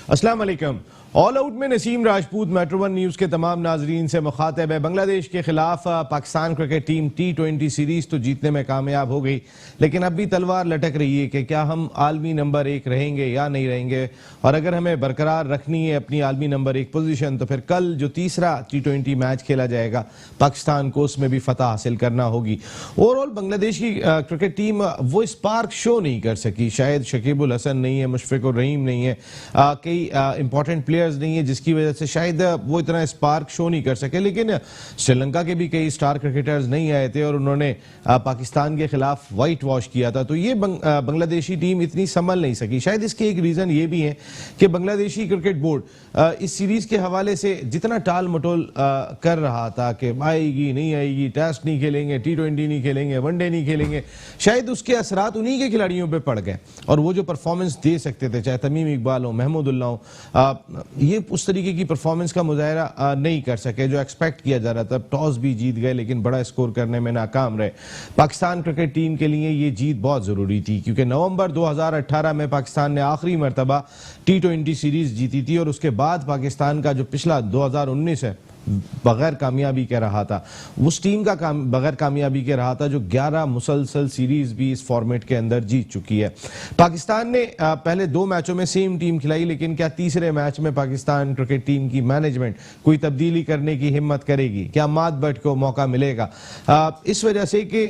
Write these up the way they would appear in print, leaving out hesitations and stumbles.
अस्सलाम वालेकुम। All out में Naseem Rajput metro one news के तमाम नाजरीन से मुखातिब है। बांग्लादेश के खिलाफ Pakistan cricket team T20 series तो जीतने में कामयाब हो गई, लेकिन अब भी तलवार लटक रही है कि क्या हम आलमी नंबर 1 रहेंगे या नहीं रहेंगे। और अगर हमें बरकरार रखनी है अपनी आलमी नंबर 1 पोजीशन, तो फिर कल जो तीसरा T20 मैच खेला जाएगा पाकिस्तान को, उसमें भी फतह हासिल करना होगी। ओवरऑल बांग्लादेश की क्रिकेट टीम वो स्पार्क शो नहीं कर सकी। शायद शकीब उल हसन नहीं है, मुशफिक उर रहीम नहीं है, कई इंपॉर्टेंट प्लेयर्स नहीं है, जिसकी वजह से शायद वो इतना स्पार्क शो नहीं कर सके। लेकिन श्रीलंका के भी कई स्टार क्रिकेटर्स नहीं आए थे और उन्होंने पाकिस्तान के खिलाफ व्हाइट वॉश किया था, तो ये बांग्लादेशी टीम इतनी संभल नहीं सकी। शायद इसके एक रीजन ये भी है कि बांग्लादेशी क्रिकेट बोर्ड इस सीरीज के हवाले से जितना टाल मटोल कर रहा था कि आएगी नहीं आएगी, टेस्ट नहीं खेलेंगे, T20 नहीं खेलेंगे, वनडे नहीं खेलेंगे, शायद उसके असरात उन्हीं के खिलाड़ियों पे पड़ गए और वो जो परफॉर्मेंस दे सकते थे, चाहे तमीम इकबाल हो, महमूदुल्ला हो, ये उस तरीके की परफॉर्मेंस का मुजाहरा नहीं कर सके जो एक्सपेक्ट किया जा रहा था। टॉस भी जीत गए लेकिन बड़ा स्कोर करने में नाकाम रहे। पाकिस्तान क्रिकेट टीम के लिए ये जीत बहुत जरूरी थी, क्योंकि नवंबर 2018 में पाकिस्तान ने आखिरी मरतबा T20 सीरीज जीती थी और उसके बाद पाकिस्तान का जो पिछला 2019 है बगैर कामयाबी के रहा था, उस टीम का बगैर कामयाबी के रहा था जो 11 मुसलसल सीरीज भी इस फॉर्मेट के अंदर जीत चुकी है। पाकिस्तान ने पहले 2 मैचों में सेम टीम खिलाई, लेकिन क्या तीसरे मैच में पाकिस्तान क्रिकेट टीम की मैनेजमेंट कोई तब्दीली करने की हिम्मत करेगी? क्या माद बट को मौका मिलेगा? इस वजह से कि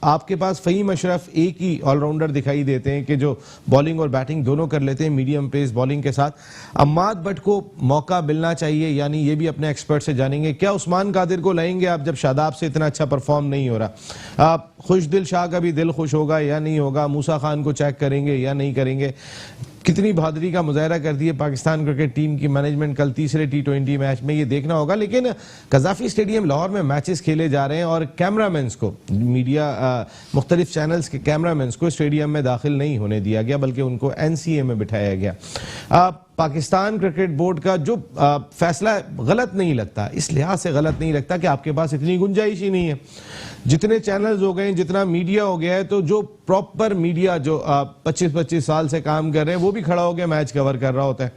आपके पास फ़हीम अशरफ एक ही ऑलराउंडर दिखाई देते हैं कि जो बॉलिंग और बैटिंग दोनों कर लेते हैं मीडियम पेस बॉलिंग के साथ। अब माद बट को मौका मिलना चाहिए, यानी ये भी अपने एक्सपर्ट से जानेंगे। क्या उस्मान कादिर को लाएंगे आप जब शादाब से इतना अच्छा परफॉर्म नहीं हो रहा? खुशदिल शाह का भी दिल खुश होगा या नहीं होगा? मूसा खान को चेक करेंगे या नहीं करेंगे? कितनी बहादुरी का मुजाहरा कर दिए पाकिस्तान क्रिकेट टीम की मैनेजमेंट कल तीसरे T20 मैच में, ये देखना होगा। लेकिन कजाफी स्टेडियम लाहौर में मैचेस खेले जा रहे हैं और कैमरामैन्स को, मीडिया मुख्तलिफ चैनल्स के कैमरामैन्स को स्टेडियम में दाखिल नहीं होने दिया गया, बल्कि उनको NCA में बिठाया गया। पाकिस्तान क्रिकेट बोर्ड का जो फैसला गलत नहीं लगता, इस लिहाज से गलत नहीं लगता कि आपके पास इतनी गुंजाइश ही नहीं है। जितने चैनल्स हो गए, जितना मीडिया हो गया है, तो जो प्रॉपर मीडिया जो 25-25 साल से काम कर रहे हैं वो भी खड़ा होकर मैच कवर कर रहा होता है।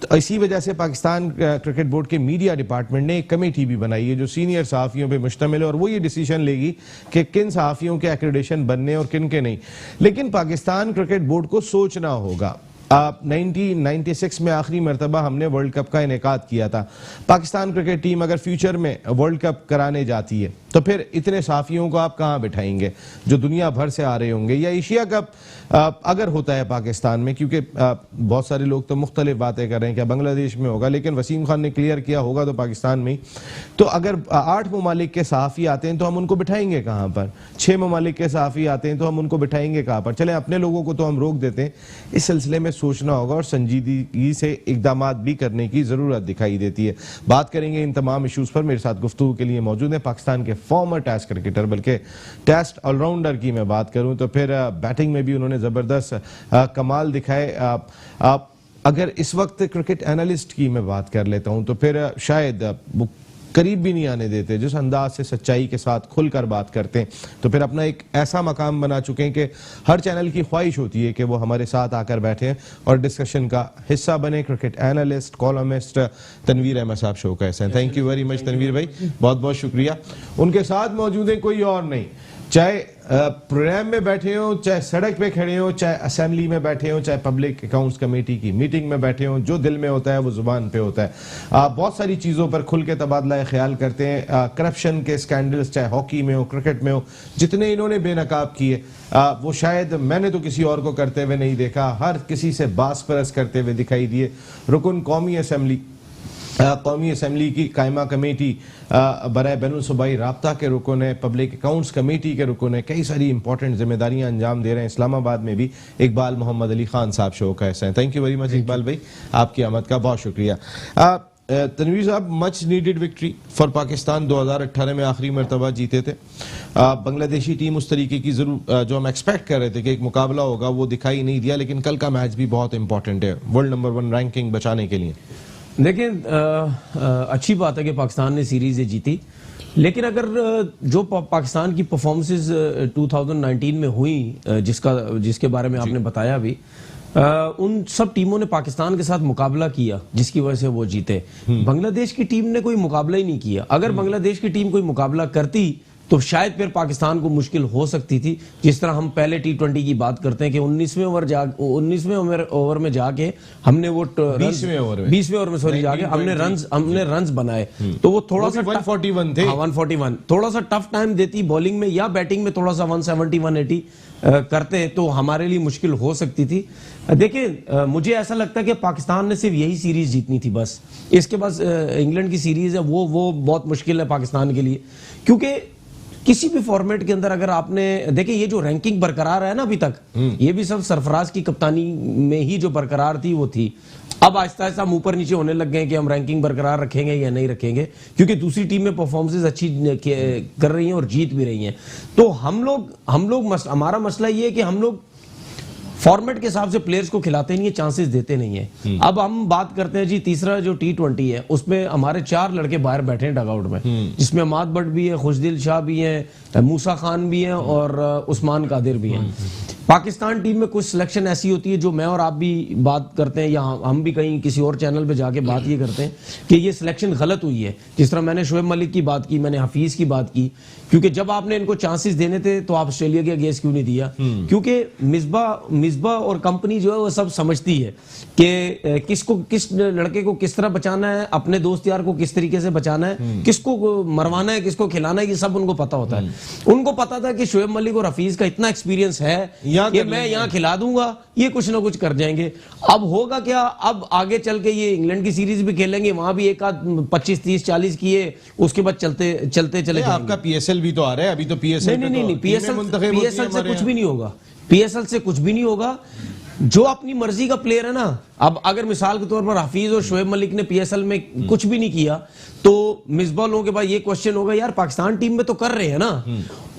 तो इसी वजह से पाकिस्तान क्रिकेट बोर्ड के मीडिया डिपार्टमेंट ने एक कमेटी भी बनाई है जो सीनियर सहाफ़ियों पे मुश्तमिल है और वो ये डिसीजन लेगी कि किन सहाफ़ियों के एक्रेडिटेशन बनने और किन के नहीं। लेकिन पाकिस्तान क्रिकेट बोर्ड को सोचना होगा। 1996 में आखिरी मरतबा हमने वर्ल्ड कप का इनेकाद किया था। पाकिस्तान क्रिकेट टीम अगर फ्यूचर में वर्ल्ड कप कराने जाती है तो फिर इतने साफियों को आप कहाँ बिठाएंगे जो दुनिया भर से आ रहे होंगे? या एशिया कप अगर होता है पाकिस्तान में, क्योंकि बहुत सारे लोग तो मुख्तलिफ बातें कर रहे हैं क्या बांग्लादेश में होगा, लेकिन वसीम खान ने क्लियर किया होगा तो पाकिस्तान में ही। तो अगर 8 ममालिक के सहाफ़ी आते हैं तो हम उनको बिठाएंगे कहाँ पर? 6 ममालिक के सहाफ़ी आते हैं तो हम उनको बिठाएंगे कहाँ पर? चले अपने लोगों को तो हम रोक देते हैं। इस सिलसिले में सोचना होगा और संजीदगी से इकदाम भी करने की जरूरत दिखाई देती है। बात करेंगे इन तमाम इशूज पर। मेरे साथ गुफ्तगू के लिए मौजूद है पाकिस्तान के फॉर्मर टेस्ट क्रिकेटर, बल्कि टेस्ट ऑलराउंडर की मैं बात करूं तो फिर बैटिंग में भी उन्होंने जबरदस्त कमाल दिखाए। अगर इस वक्त क्रिकेट एनालिस्ट की मैं बात कर लेता हूं तो फिर शायद करीब भी नहीं आने देते, जिस अंदाज से सच्चाई के साथ खुलकर बात करते हैं, तो फिर अपना एक ऐसा मकाम बना चुके हैं कि हर चैनल की ख्वाहिश होती है कि वो हमारे साथ आकर बैठे और डिस्कशन का हिस्सा बने। Cricket analyst, columnist Tanveer Ahmed साहब शो का हिस्सा हैं। Thank you very much Tanveer भाई, बहुत बहुत शुक्रिया। उनके साथ मौजूद है कोई और नहीं, चाहे प्रोग्राम में बैठे हो, चाहे सड़क पे खड़े हो, चाहे असेंबली में बैठे हो, चाहे पब्लिक अकाउंट्स कमेटी की मीटिंग में बैठे हो, जो दिल में होता है वो जुबान पे होता है। बहुत सारी चीज़ों पर खुल के तबादला ख्याल करते हैं। करप्शन के स्कैंडल्स चाहे हॉकी में हो, क्रिकेट में हो, जितने इन्होंने बेनकाब किए वो शायद मैंने तो किसी और को करते हुए नहीं देखा। हर किसी से बास परस करते हुए दिखाई दिए। रुकन कौमी असेंबली की कायमा कमेटी बराए बैनुल सूबाई राब्ता के रुकन है, पब्लिक अकाउंट्स कमेटी के रुकन है, कई सारी इंपॉर्टेंट जिम्मेदारियां अंजाम दे रहे हैं। इस्लामाबाद में भी इकबाल मोहम्मद अली खान साहब शो का हिस्सा हैं। Thank you very much Iqbal भाई, आपकी आमद का बहुत शुक्रिया। तनवीर साहब, much needed victory for Pakistan. 2018 में आखिरी मरतबा जीते थे। बांग्लादेशी टीम उस तरीके की जरूर जो हम एक्सपेक्ट कर रहे थे कि एक मुकाबला होगा वो दिखाई नहीं दिया, लेकिन कल का मैच भी बहुत इंपॉर्टेंट है वर्ल्ड नंबर 1 रैंकिंग बचाने के लिए। देखिए, अच्छी बात है कि पाकिस्तान ने सीरीज जीती, लेकिन अगर जो पाकिस्तान की परफॉर्मेंसेस 2019 में हुई जिसके बारे में आपने बताया भी, उन सब टीमों ने पाकिस्तान के साथ मुकाबला किया जिसकी वजह से वो जीते। बांग्लादेश की टीम ने कोई मुकाबला ही नहीं किया। अगर बांग्लादेश की टीम कोई मुकाबला करती तो शायद फिर पाकिस्तान को मुश्किल हो सकती थी। जिस तरह हम पहले T20 की बात करते हैं कि 19वें ओवर में जाके हमने वो 20वें ओवर में सॉरी जाके हमने रन्स बनाए, तो वो थोड़ा सा 141 थे। 141 थोड़ा सा टफ टाइम देती बॉलिंग में या बैटिंग में, थोड़ा सा 170 180 करते तो हमारे लिए मुश्किल हो सकती थी। देखिए मुझे ऐसा लगता है कि पाकिस्तान ने सिर्फ यही सीरीज जीतनी थी बस। इसके बाद इंग्लैंड की सीरीज है वो बहुत मुश्किल है पाकिस्तान के लिए, क्योंकि किसी भी फॉर्मेट के अंदर अगर आपने देखिए ये जो रैंकिंग बरकरार है ना अभी तक, ये भी सब सरफराज की कप्तानी में ही जो बरकरार थी वो थी। अब आहिस्ता आहिस्ता हम ऊपर नीचे होने लग गए कि हम रैंकिंग बरकरार रखेंगे या नहीं रखेंगे, क्योंकि दूसरी टीम में परफॉर्मेंसेस अच्छी कर रही हैं और जीत भी रही हैं। तो हमारा मसला ये है कि हम लोग फॉर्मेट के हिसाब से प्लेयर्स को खिलाते नहीं है, चांसेस देते नहीं है। अब हम बात करते हैं जी तीसरा जो T20 है, उसमें हमारे 4 लड़के बाहर बैठे हैं डगआउट में, जिसमें अमाद भट्ट भी है, खुशदिल शाह भी है, मूसा खान भी है और उस्मान कादिर भी हैं। पाकिस्तान टीम में कुछ सिलेक्शन ऐसी होती है जो मैं और आप भी बात करते हैं या हम भी कहीं किसी और चैनल पे जाके बात ये करते हैं कि ये सिलेक्शन गलत हुई है। जिस तरह मैंने शोएब मलिक की बात की, मैंने हफीज की बात की, क्योंकि जब आपने इनको चांसेस देने थे तो आप ऑस्ट्रेलिया के अगेंस्ट क्यों नहीं दिया? क्योंकि मिसबा और कंपनी जो है वो सब समझती है कि किस लड़के को किस तरह बचाना है, अपने दोस्त यार को किस तरीके से बचाना है, किसको मरवाना है, किसको खिलाना है, ये सब उनको पता होता है। उनको पता था कि शोएब मलिक और हफीज का इतना एक्सपीरियंस है कि मैं यहाँ खिला दूंगा, ये कुछ ना कुछ कर जाएंगे। अब होगा क्या, अब आगे चल के ये इंग्लैंड की सीरीज भी खेलेंगे, वहां भी एक आध 25 30 40 किए, उसके बाद चलते चले जाएंगे। आपका PSL भी तो आ रहा है अभी, तो PSL नहीं, PSL से कुछ भी नहीं होगा, PSL से कुछ भी नहीं होगा। जो अपनी मर्जी का प्लेयर है ना, अब अगर मिसाल के तौर पर हफीज और शोएब मलिक ने PSL में कुछ भी नहीं किया तो मिसबा लोगों के पास ये क्वेश्चन होगा यार पाकिस्तान टीम में तो कर रहे हैं ना,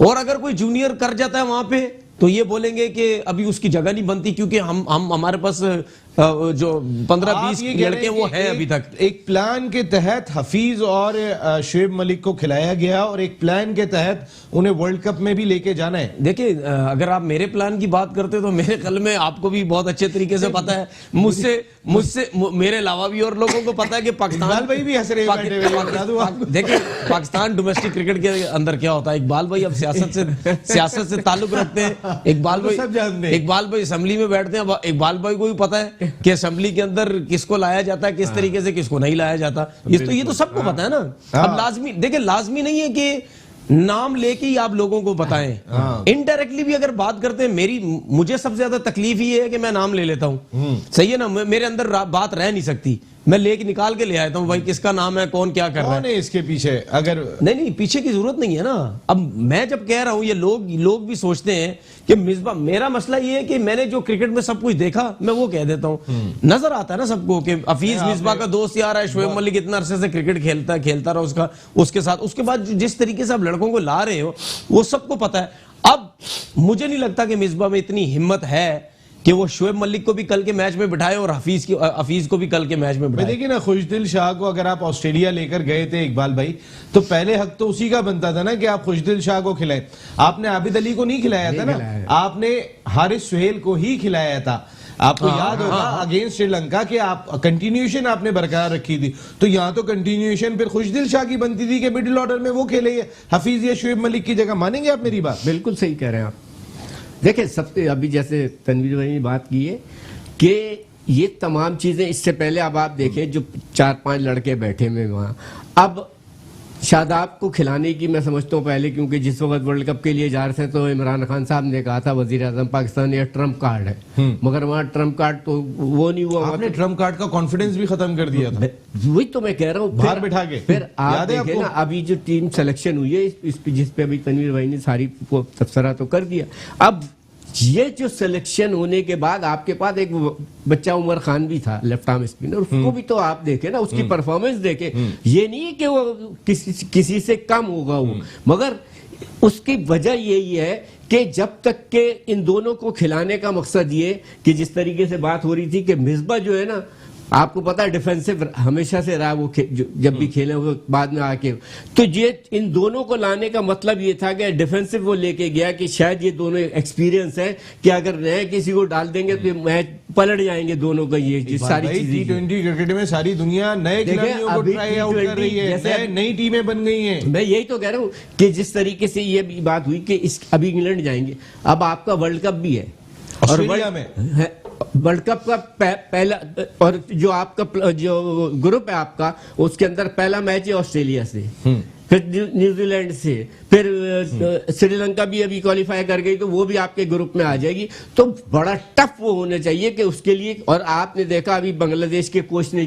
और अगर कोई जूनियर कर जाता है वहां पे तो ये बोलेंगे कि अभी उसकी जगह नहीं बनती, क्योंकि हम हमारे पास जो 15-20 लड़के वो हैं अभी तक। एक प्लान के तहत हफीज और शोएब मलिक को खिलाया गया और एक प्लान के तहत उन्हें वर्ल्ड कप में भी लेके जाना है। देखिए अगर आप मेरे प्लान की बात करते हो तो मेरे ख्याल में आपको भी बहुत अच्छे तरीके से पता है, मुझसे मेरे अलावा भी और लोगों को पता है कि पाकिस्तान भाई भी हंस रहे हैं। देखिए पाकिस्तान डोमेस्टिक क्रिकेट के अंदर क्या होता है, इकबाल भाई अब सियासत से ताल्लुक रखते हैं। इकबाल भाई असेंबली में बैठते हैं, इकबाल भाई को भी पता है कि असेंबली के अंदर किसको लाया जाता है, किस तरीके से किसको नहीं लाया जाता, ये तो सबको पता है ना। अब लाजमी नहीं है कि नाम लेके ही आप लोगों को बताएं, इनडायरेक्टली भी अगर बात करते हैं। मुझे सबसे ज्यादा तकलीफ ये है कि मैं नाम ले लेता हूं, सही है ना, मेरे अंदर बात रह नहीं सकती, मैं लेके निकाल के ले आता हूं भाई किसका नाम है, कौन क्या कर रहा है इसके पीछे। अगर नहीं पीछे की जरूरत नहीं है ना। अब मैं जब कह रहा हूं ये लोग भी सोचते हैं कि मिसबा, मेरा मसला ये है कि मैंने जो क्रिकेट में सब कुछ देखा मैं वो कह देता हूं। नजर आता है ना सबको कि हफीज मिसबा का दोस्त यार है, शोएब मलिक इतना अरसे से क्रिकेट खेलता रहा उसके साथ, उसके बाद जिस तरीके से आप लड़कों को ला रहे हो वो सबको पता है। अब मुझे नहीं लगता कि मिसबा में इतनी हिम्मत है कि वो शोएब मलिक को भी कल के मैच में बिठाए और हफीज को भी कल के मैच में बिठाए। देखिए ना, खुशदिल शाह को अगर आप ऑस्ट्रेलिया लेकर गए थे इकबाल भाई, तो पहले हक तो उसी का बनता था ना कि आप खुशदिल शाह को खिलाए। आपने आबिद अली को नहीं खिलाया था ना, आपने हारिस सुहेल को ही खिलाया था। आपको याद होगा अगेंस्ट श्रीलंका के आप कंटिन्यूएशन आपने बरकरार रखी थी, तो यहाँ तो कंटिन्यूएशन फिर खुशदिल शाह की बनती थी कि मिडिल ऑर्डर में वो खेले हफीज या शोएब मलिक की जगह। मानेंगे आप मेरी बात? बिल्कुल सही कह रहे हैं आप। देखिए सबसे अभी जैसे तनवीर भाई ने बात की है कि ये तमाम चीजें इससे पहले अब आप देखें जो 4-5 लड़के बैठे हुए वहां, अब शादाब को खिलाने की मैं समझता हूँ पहले, क्योंकि जिस वक्त वर्ल्ड कप के लिए जा रहे थे तो इमरान खान साहब ने कहा था वजीर आजम पाकिस्तान ये ट्रम्प कार्ड है, मगर वहाँ ट्रम्प कार्ड तो वो नहीं हुआ। आपने ट्रम्प कार्ड का कॉन्फिडेंस भी खत्म कर दिया था। वही तो मैं कह रहा हूँ, बाहर बिठा के। फिर आप देखें ना अभी जो टीम सिलेक्शन हुई है जिसपे अभी तनवीर भाई ने सारी तबसरा तो कर दिया। अब ये जो सिलेक्शन होने के बाद आपके पास एक बच्चा उमर खान भी था लेफ्ट आर्म स्पिनर, उसको भी तो आप देखे ना, उसकी परफॉर्मेंस देखे। ये नहीं है कि वो किसी से कम होगा वो, मगर उसकी वजह यही है कि जब तक के इन दोनों को खिलाने का मकसद ये कि जिस तरीके से बात हो रही थी कि मिसबा जो है ना आपको पता है डिफेंसिव हमेशा से रहा वो जब भी खेले वो बाद में आके, तो ये इन दोनों को लाने का मतलब ये था कि डिफेंसिव वो लेके गया कि शायद ये दोनों एक्सपीरियंस है कि अगर नए किसी को डाल देंगे तो मैच पलट जाएंगे दोनों का। ये सारी चीजें T20 क्रिकेट में सारी दुनिया नए खिलाड़ियों को अभी ट्राई आउट कर रही है, जैसे नई टीमें बन गई हैं। मैं यही तो कह रहा हूँ कि जिस तरीके से ये भी बात हुई कि अभी इंग्लैंड जाएंगे, अब आपका वर्ल्ड कप भी है ऑस्ट्रेलिया में वर्ल्ड कप का पहला, और जो आपका जो ग्रुप है आपका उसके अंदर पहला मैच है ऑस्ट्रेलिया से, फिर न्यूजीलैंड से, फिर श्रीलंका भी अभी क्वालिफाई कर गई तो वो भी आपके ग्रुप में आ जाएगी। तो बड़ा टफ वो होना चाहिए कि उसके लिए, और आपने देखा अभी बांग्लादेश के कोच ने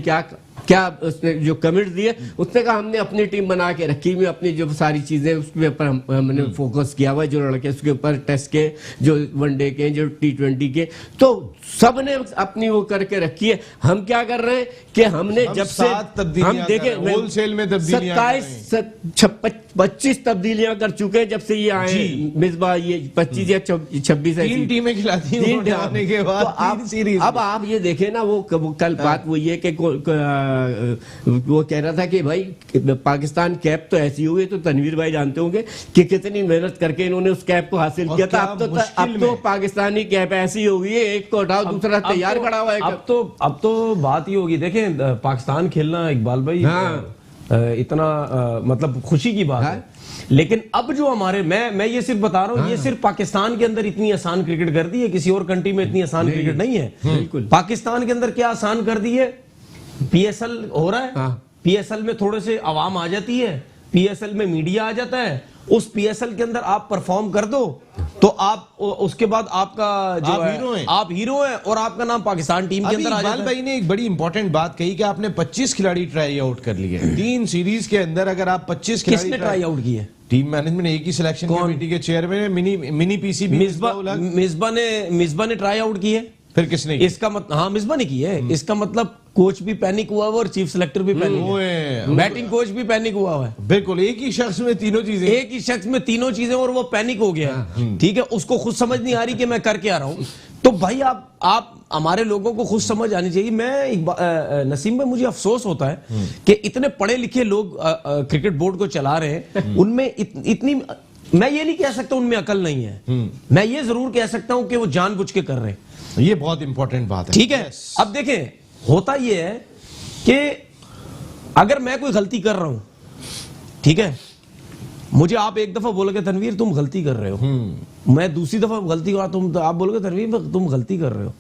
क्या उसने जो कमेंट दिए, उसने कहा हमने अपनी टीम बना के रखी में अपनी जो सारी चीजें उसके ऊपर हमने फोकस किया हुआ, जो लड़के उसके ऊपर टेस्ट के, जो वनडे के, जो T20 के, तो सब ने अपनी वो करके रखी है। हम क्या कर रहे हैं कि हमने जब से हम देखे होलसेल में 25 तब्दीलियां कर चुके हैं जब से ये आए मिसबा, ये 25 या 26 तीन टीमें खिलाती हैं आने के बाद, तो सीरीज। अब आप ये देखें ना, वो कल बात वो ये कि वो कह रहा था कि भाई पाकिस्तान कैप तो ऐसी हुई, तो तनवीर भाई जानते होंगे कि कितनी मेहनत करके इन्होंने उस कैप को हासिल किया था। अब तो पाकिस्तानी कैप ऐसी हो गई है, एक को हटाओ दूसरा तैयार खड़ा हुआ है। अब तो बात ही होगी। देखें पाकिस्तान खेलना इकबाल भाई इतना मतलब खुशी की बात है, लेकिन अब जो हमारे मैं ये सिर्फ बता रहा हूँ, ये सिर्फ पाकिस्तान के अंदर इतनी आसान क्रिकेट कर दी है, किसी और कंट्री में इतनी आसान क्रिकेट नहीं है। बिल्कुल पाकिस्तान के अंदर क्या आसान कर दी है, PSL हो रहा है, PSL में थोड़े से आवाम आ जाती है, PSL में मीडिया आ जाता है, उस PSL के अंदर आप परफॉर्म कर दो तो आप उसके बाद आपका जो आप हीरो हैं और आपका नाम पाकिस्तान टीम के अंदर आ जाता है। भाई ने एक बड़ी इंपॉर्टेंट बात कही कि आपने 25 खिलाड़ी ट्राई आउट कर लिए, 3 सीरीज के अंदर अगर आप 25 खिलाड़ी किसने ट्राई आउट किए? टीम मैनेजमेंट, एक ही सिलेक्शन कमेटी के चेयरमैन मिनी PC मिसबा ने ट्राई आउट किए, फिर किसने? इसका मतलब हाँ मिसबा ने की है। इसका मतलब कोच भी पैनिक हुआ हुआ और चीफ सिलेक्टर भी पैनिक है, बैटिंग कोच भी पैनिक हुआ हुआ है। बिल्कुल एक ही शख्स में तीनों चीजें, एक ही शख्स में तीनों चीजें, और वो पैनिक हो गया। ठीक है, उसको खुद समझ नहीं आ रही कि मैं कर क्या रहा हूं। तो भाई आप हमारे लोगों को खुद समझ आनी चाहिए। मैं नसीम में मुझे अफसोस होता है कि इतने पढ़े लिखे लोग क्रिकेट बोर्ड को चला रहे हैं, उनमें इतनी, मैं ये नहीं कह सकता उनमें अकल नहीं है, मैं ये जरूर कह सकता हूं कि वो जानबूझ के कर रहे हैं। ये बहुत इंपॉर्टेंट बात है। ठीक है, अब देखें होता ये है कि अगर मैं कोई गलती कर रहा हूं, ठीक है, मुझे आप एक दफा बोलोगे तनवीर तुम गलती कर रहे हो, मैं दूसरी दफा गलती कर रहा हूं, आप बोलोगे तनवीर तुम गलती कर रहे हो।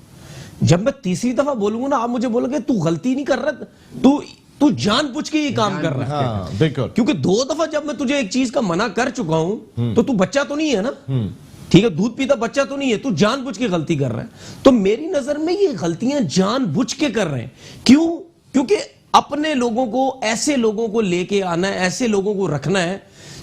जब मैं तीसरी दफा बोलूंगा ना, आप मुझे बोलोगे तू गलती नहीं कर रहा, तू जानबूझ के ये काम कर रहा है। हाँ, बिल्कुल। क्योंकि 2 दफा जब मैं तुझे एक चीज का मना कर चुका हूं तो तू बच्चा तो नहीं है ना, ठीक है, दूध पीता बच्चा तो नहीं है, तू जानबूझ के गलती कर रहा है। तो मेरी नजर में ये गलतियां जानबूझ के कर रहे हैं। क्यों? क्योंकि अपने लोगों को, ऐसे लोगों को लेके आना है, ऐसे लोगों को रखना है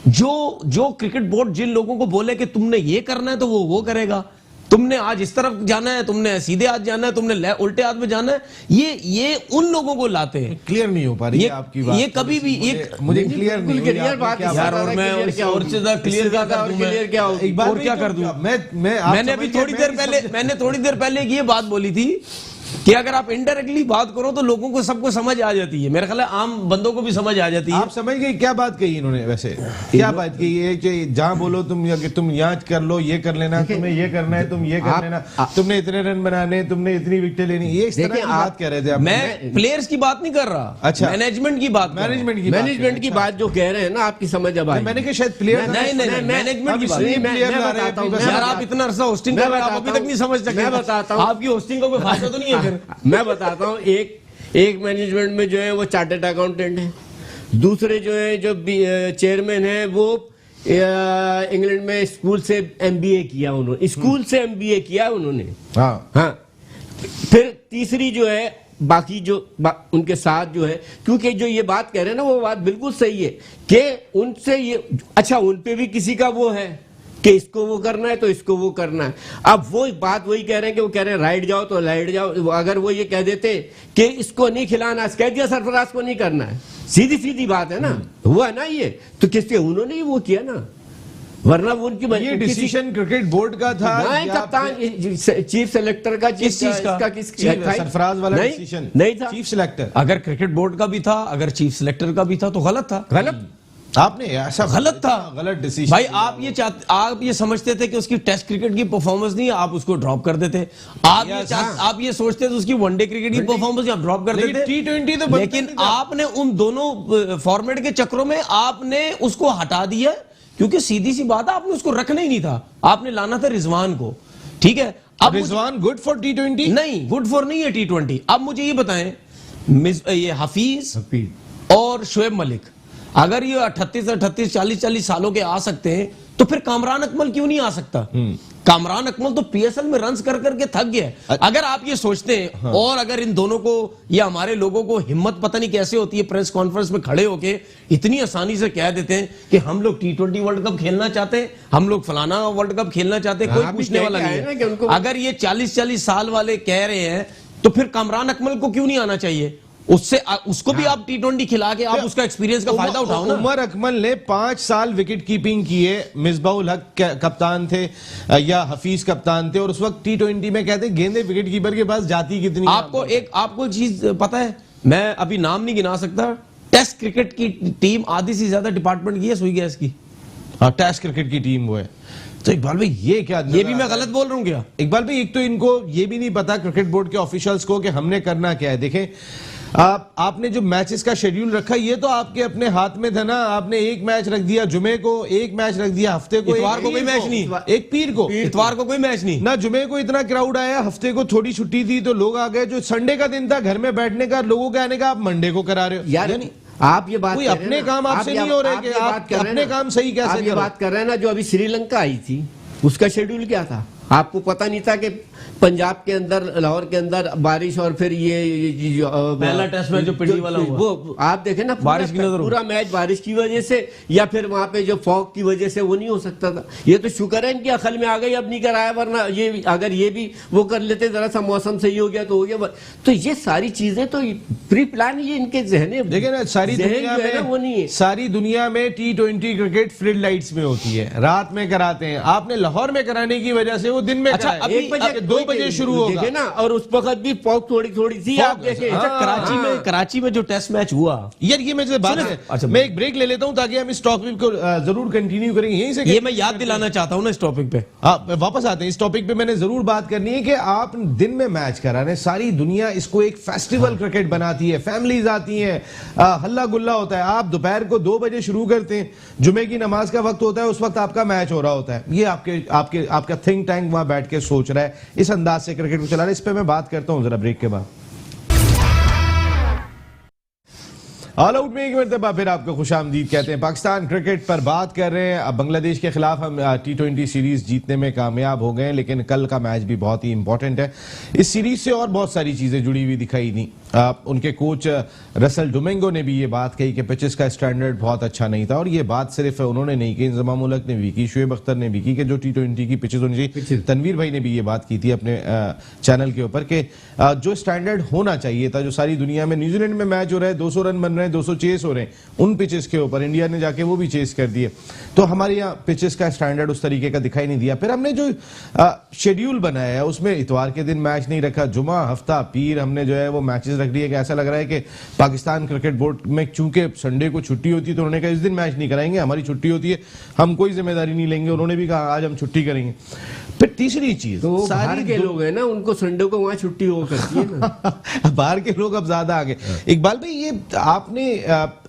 जो क्रिकेट बोर्ड जिन लोगों को बोले कि तुमने ये करना है तो वो करेगा, तुमने आज इस तरफ जाना है, तुमने सीधे हाथ जाना है, तुमने उल्टे हाथ में जाना है, ये उन लोगों को लाते हैं। क्लियर नहीं हो पा रही है आपकी बात। ये कभी भी मुझे क्लियर नहीं हो क्लियर बात यार, और मैं और ज्यादा क्लियर क्या कर दूं? मैंने अभी थोड़ी देर पहले ये बात बोली थी कि अगर आप इनडायरेक्टली बात करो तो लोगों को सबको समझ आ जाती है, मेरा ख्याल है आम बंदों को भी समझ आ जाती है। आप समझ गए क्या बात कही इन्होंने? वैसे क्या बात कही है कि जहां बोलो तुम यहाँ कर लो, ये कर लेना, तुम्हें ये करना है, तुम ये कर लेना, तुमने इतने रन बनाने, तुमने इतनी विकेटें लेनी, ये इस तरह की बात कह रहे थे। मैं प्लेयर्स की बात नहीं कर रहा, अच्छा मैनेजमेंट की बात मैनेजमेंट की बात जो कह रहे हैं ना, आपकी समझ अब आई। मैंने कहा शायद प्लेयर नहीं मैनेजमेंट की बात। यार आप इतना अरसा होस्टिंग कर रहे हैं, आप अभी तक नहीं समझ सके। मैं बताता हूँ आपकी होस्टिंग का कोई फायदा तो नहीं है। मैं बताता हूँ, एक मैनेजमेंट में जो है वो चार्टर्ड अकाउंटेंट है, दूसरे जो है जो चेयरमैन है वो इंग्लैंड में स्कूल से MBA किया उन्होंने, स्कूल से MBA किया उन्होंने। हाँ, फिर तीसरी जो है बाकी जो उनके साथ जो है, क्योंकि जो ये बात कह रहे हैं ना वो बात बिल्कुल सही है कि उनसे ये अच्छा, उन पे भी किसी का वो है कि इसको वो करना है तो इसको वो करना है। अब वो बात वही कह रहे हैं कि वो कह रहे हैं राइट जाओ तो राइट जाओ। अगर वो ये कह देते कि इसको नहीं खिलाना, कह दिया सरफराज को नहीं करना है, सीधी सीधी बात है ना, हुआ ना ये, तो किसके उन्होंने ही वो किया ना, वरना वो उनकी ये डिसीजन क्रिकेट बोर्ड का था नहीं, या कप्तान चीफ सेलेक्टर का, किस चीज का? सरफराज वाला नहीं, डिसीजन नहीं था। चीफ सिलेक्टर अगर क्रिकेट बोर्ड का भी था, अगर चीफ सिलेक्टर का भी था तो गलत था। गलत आपने ऐसा गलत था, गलत डिसीजन भाई। आप ये समझते थे कि उसकी टेस्ट क्रिकेट की परफॉर्मेंस नहीं है, आप उसको ड्रॉप कर देते। आप ये सोचते थे उसकी वनडे क्रिकेट की परफॉर्मेंस आप ड्रॉप कर देते। T20 तो लेकिन आपने उन दोनों फॉर्मेट के चक्रों में आपने उसको हटा दिया, क्योंकि सीधी सी बात है, आपने उसको रखना ही नहीं था, आपने लाना था रिजवान को। ठीक है, अब रिजवान गुड फॉर T20 नहीं, गुड फॉर नहीं है T20। अब मुझे ये बताएं, ये हफीज और शोएब मलिक अगर ये 38 40 सालों के आ सकते हैं, तो फिर कामरान अकमल क्यों नहीं आ सकता? कामरान अकमल तो पीएसएल में रन्स कर करके थक गया है। अगर आप ये सोचते हैं, हाँ। और अगर इन दोनों को या हमारे लोगों को हिम्मत पता नहीं कैसे होती है प्रेस कॉन्फ्रेंस में खड़े होके इतनी आसानी से कह देते हैं कि हम लोग T20 वर्ल्ड कप खेलना चाहते हैं, हम लोग फलाना वर्ल्ड कप खेलना चाहते हैं, कोई पूछने वाला नहीं है। अगर ये 40 साल वाले कह रहे हैं, तो फिर कामरान अकमल को क्यों नहीं आना चाहिए? उसको भी आप T20 खिला के आप उसका एक्सपीरियंस का फायदा उठाओ ना। उमर अकमल ने 5 साल विकेट कीपिंग किए, मिसबाउल हक कप्तान थे या हफीज कप्तान थे, और उस वक्त T20 में कहते गेंदे विकेट कीपर के पास जाती कितनी। आपको चीज पता है, मैं अभी नाम नहीं गिना सकता, टेस्ट क्रिकेट की टीम आधी से ज्यादा डिपार्टमेंट की है सुई गैस की। हाँ, टेस्ट क्रिकेट की टीम वो है। तो इकबाल भाई ये क्या, ये भी मैं गलत बोल रहा हूँ क्या? इकबाल भाई, एक तो इनको ये भी नहीं पता क्रिकेट बोर्ड के ऑफिशियल्स को कि हमने करना क्या है। देखें, आपने जो मैचेस का शेड्यूल रखा, ये तो आपके अपने हाथ में था ना। आपने एक मैच रख दिया जुमे को, एक मैच रख दिया हफ्ते को, इतवार को कोई मैच नहीं, एक पीर को, इतवार को कोई मैच नहीं ना। जुमे को इतना क्राउड आया, हफ्ते को थोड़ी छुट्टी थी तो लोग आ गए। जो संडे का दिन था घर में बैठने का, लोगों के आने का, आप मंडे को करा रहे हो यार। आप ये बात कोई अपने काम आपसे नहीं हो रहे कि आप अपने काम सही कैसे आप ये बात कर रहे हैं ना। जो अभी श्रीलंका आई थी, उसका शेड्यूल क्या था? आपको पता नहीं था कि पंजाब के अंदर, लाहौर के अंदर बारिश, और फिर ये पहला टेस्ट मैच जो पिंडी वाला हुआ, वो आप देखें ना, बारिश की नजर, पूरा मैच बारिश की वजह से, या फिर वहां पे जो फॉग की वजह से वो नहीं हो सकता था। ये तो शुक्र है इनकी अकल में आ गई, अब नहीं कराया, वरना ये अगर ये भी वो कर लेते, जरा सा मौसम सही हो गया तो हो गया। तो ये सारी चीजें तो प्री प्लान, ये इनके जहने, देखिए ना, सारी दुनिया में वो नहीं है। सारी दुनिया में T20 क्रिकेट फ्लड लाइट्स में होती है, रात में कराते हैं। आपने लाहौर में कराने की वजह से वो दिन में, अच्छा, 2 बजे शुरू होगा ना, और उस वक्त भी फॉग थोड़ी थी, आप देखें। कराची में जो टेस्ट मैच हुआ यार, ये मुझे बात है। अच्छा, मैं एक ब्रेक ले लेता हूं ताकि हम इस टॉपिक को जरूर कंटिन्यू करेंगे यहीं से। ये मैं याद दिलाना चाहता हूं ना इस टॉपिक पे। वापस आते हैं इस टॉपिक पे। मैंने जरूर बात करनी है कि आप दिन में मैच करा रहे हैं, सारी दुनिया इसको एक फेस्टिवल क्रिकेट बनाती है, फैमिलीज आती हैं, हल्ला गुल्ला होता है। आप दोपहर को 2 बजे शुरू करते हैं, जुमे की नमाज का वक्त होता है, उस वक्त आपका मैच हो रहा होता है। ये आपका थिंक टैंक वहां बैठ के सोच रहा है, इस अंदाज से क्रिकेट को चला रहा है। इस पे मैं बात करता हूं जरा ब्रेक के बाद। ऑल आउट में एक मरतबा फिर आपको खुशामदीद कहते हैं। पाकिस्तान क्रिकेट पर बात कर रहे हैं। अब बांग्लादेश के खिलाफ हम T20 सीरीज जीतने में कामयाब हो गए, लेकिन कल का मैच भी बहुत ही इंपॉर्टेंट है। इस सीरीज से और बहुत सारी चीजें जुड़ी हुई दिखाई दी। उनके कोच रसल डोमिंगो ने भी ये बात कही कि पिचेस का स्टैंडर्ड बहुत अच्छा नहीं था, और ये बात सिर्फ उन्होंने नहीं की, इंजमाम उल हक ने भी की, शुएब अख्तर ने भी की कि जो T20 की पिचेस होनी चाहिए। तनवीर भाई ने भी ये बात की थी अपने चैनल के ऊपर कि जो स्टैंडर्ड होना चाहिए था, जो सारी दुनिया में, न्यूजीलैंड में मैच हो रहा है, 200 रन बन रहे हैं, 200 चेस हो रहे हैं, उन पिचेस के ऊपर इंडिया ने जाके वो भी चेस कर दिए। तो हमारे यहाँ पिचेस का स्टैंडर्ड उस तरीके का दिखाई नहीं दिया। फिर हमने जो शेड्यूल बनाया है उसमें इतवार के दिन मैच नहीं रखा, जुमा, हफ्ता, पीर हमने जो है वो मैचेस रख दिए कि ऐसा लग रहा है कि पाकिस्तान क्रिकेट बोर्ड में चूंकि संडे को छुट्टी होती है तो उन्होंने कहा इस दिन मैच नहीं कराएंगे, हमारी छुट्टी होती है, हम कोई जिम्मेदारी नहीं लेंगे। उन्होंने भी कहा आज हम छुट्टी करेंगे। फिर तीसरी चीज, तो बाहर के लोग हैं ना, उनको संडे को वहां छुट्टी हो करती है ना। बाहर के लोग अब ज्यादा आ गए। इकबाल भाई, ये आपने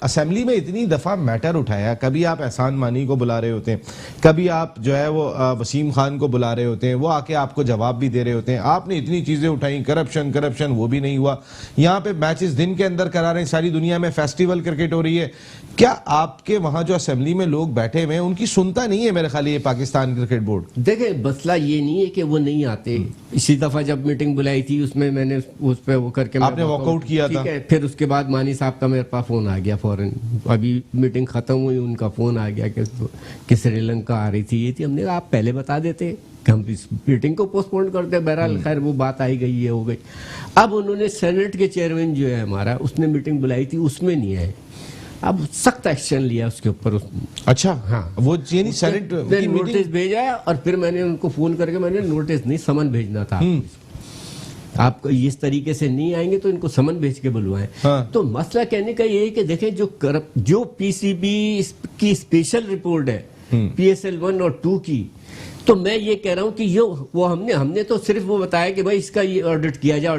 असेंबली में इतनी दफा मैटर उठाया, कभी आप एहसान मानी को बुला रहे होते हैं, कभी आप जो है वो वसीम खान को बुला रहे होते हैं, वो आके आपको जवाब भी दे रहे होते हैं। आपने इतनी चीजें उठाई, करप्शन वो भी नहीं हुआ। यहाँ पे मैचेस दिन के अंदर करा रहे हैं, सारी दुनिया में फेस्टिवल क्रिकेट हो रही है। क्या आपके वहां जो असेंबली में लोग बैठे हुए हैं उनकी सुनता नहीं है मेरे ख्याल ये पाकिस्तान क्रिकेट बोर्ड? देखे, मसला ये नहीं है कि वो नहीं आते। इसी दफा जब मीटिंग बुलाई थी उसमें मैंने उस पर वो करके आपने वॉकआउट किया था, ठीक है। फिर उसके बाद मानी साहब का मेरे पास फोन आ गया फौरन, अभी मीटिंग खत्म हुई, उनका फोन आ गया कि श्रीलंका आ रही थी, ये थी। हमने कहा आप पहले बता देते, हम इस मीटिंग को पोस्टपोन करते। बहरहाल खैर वो बात आई गई, ये हो गई। अब उन्होंने सेनेट के चेयरमैन जो है हमारा, उसने मीटिंग बुलाई थी, उसमें नहीं आए। अब सख्त एक्शन लिया उसके ऊपर। अच्छा, हाँ। वो ये नहीं सेनेट मैंने की नोटिस मीटिंग भेजा है और फिर मैंने उनको फोन करके, मैंने नोटिस नहीं, समन भेजना था आपको, इस तरीके से नहीं आएंगे तो इनको समन भेज के बुलवाएं। हाँ। तो मसला कहने का ये है कि देखें जो पीसीबी की स्पेशल रिपोर्ट है PSL 1 और 2 की, तो मैं ये कह रहा हूं कि वो हमने तो सिर्फ वो बताया कि भाई इसका ये ऑडिट किया जाए।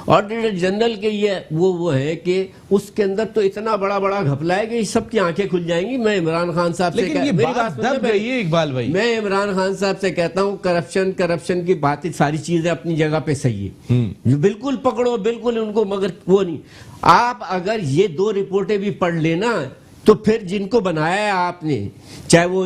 ऑडिटर जनरल के ये वो है कि उसके अंदर तो इतना बड़ा बड़ा घपला है कि सबकी आंखें खुल जाएंगी। मैं इमरान खान साहब से लेकिन ये मेरी बात सुनिए, दब गई है इकबाल भाई। मैं इमरान खान साहब से कहता हूं करप्शन की बात, सारी चीजें अपनी जगह पे सही है, बिल्कुल पकड़ो, बिल्कुल उनको, मगर वो नहीं। आप अगर ये 2 रिपोर्टें भी पढ़ लेना तो फिर जिनको बनाया है आपने, चाहे वो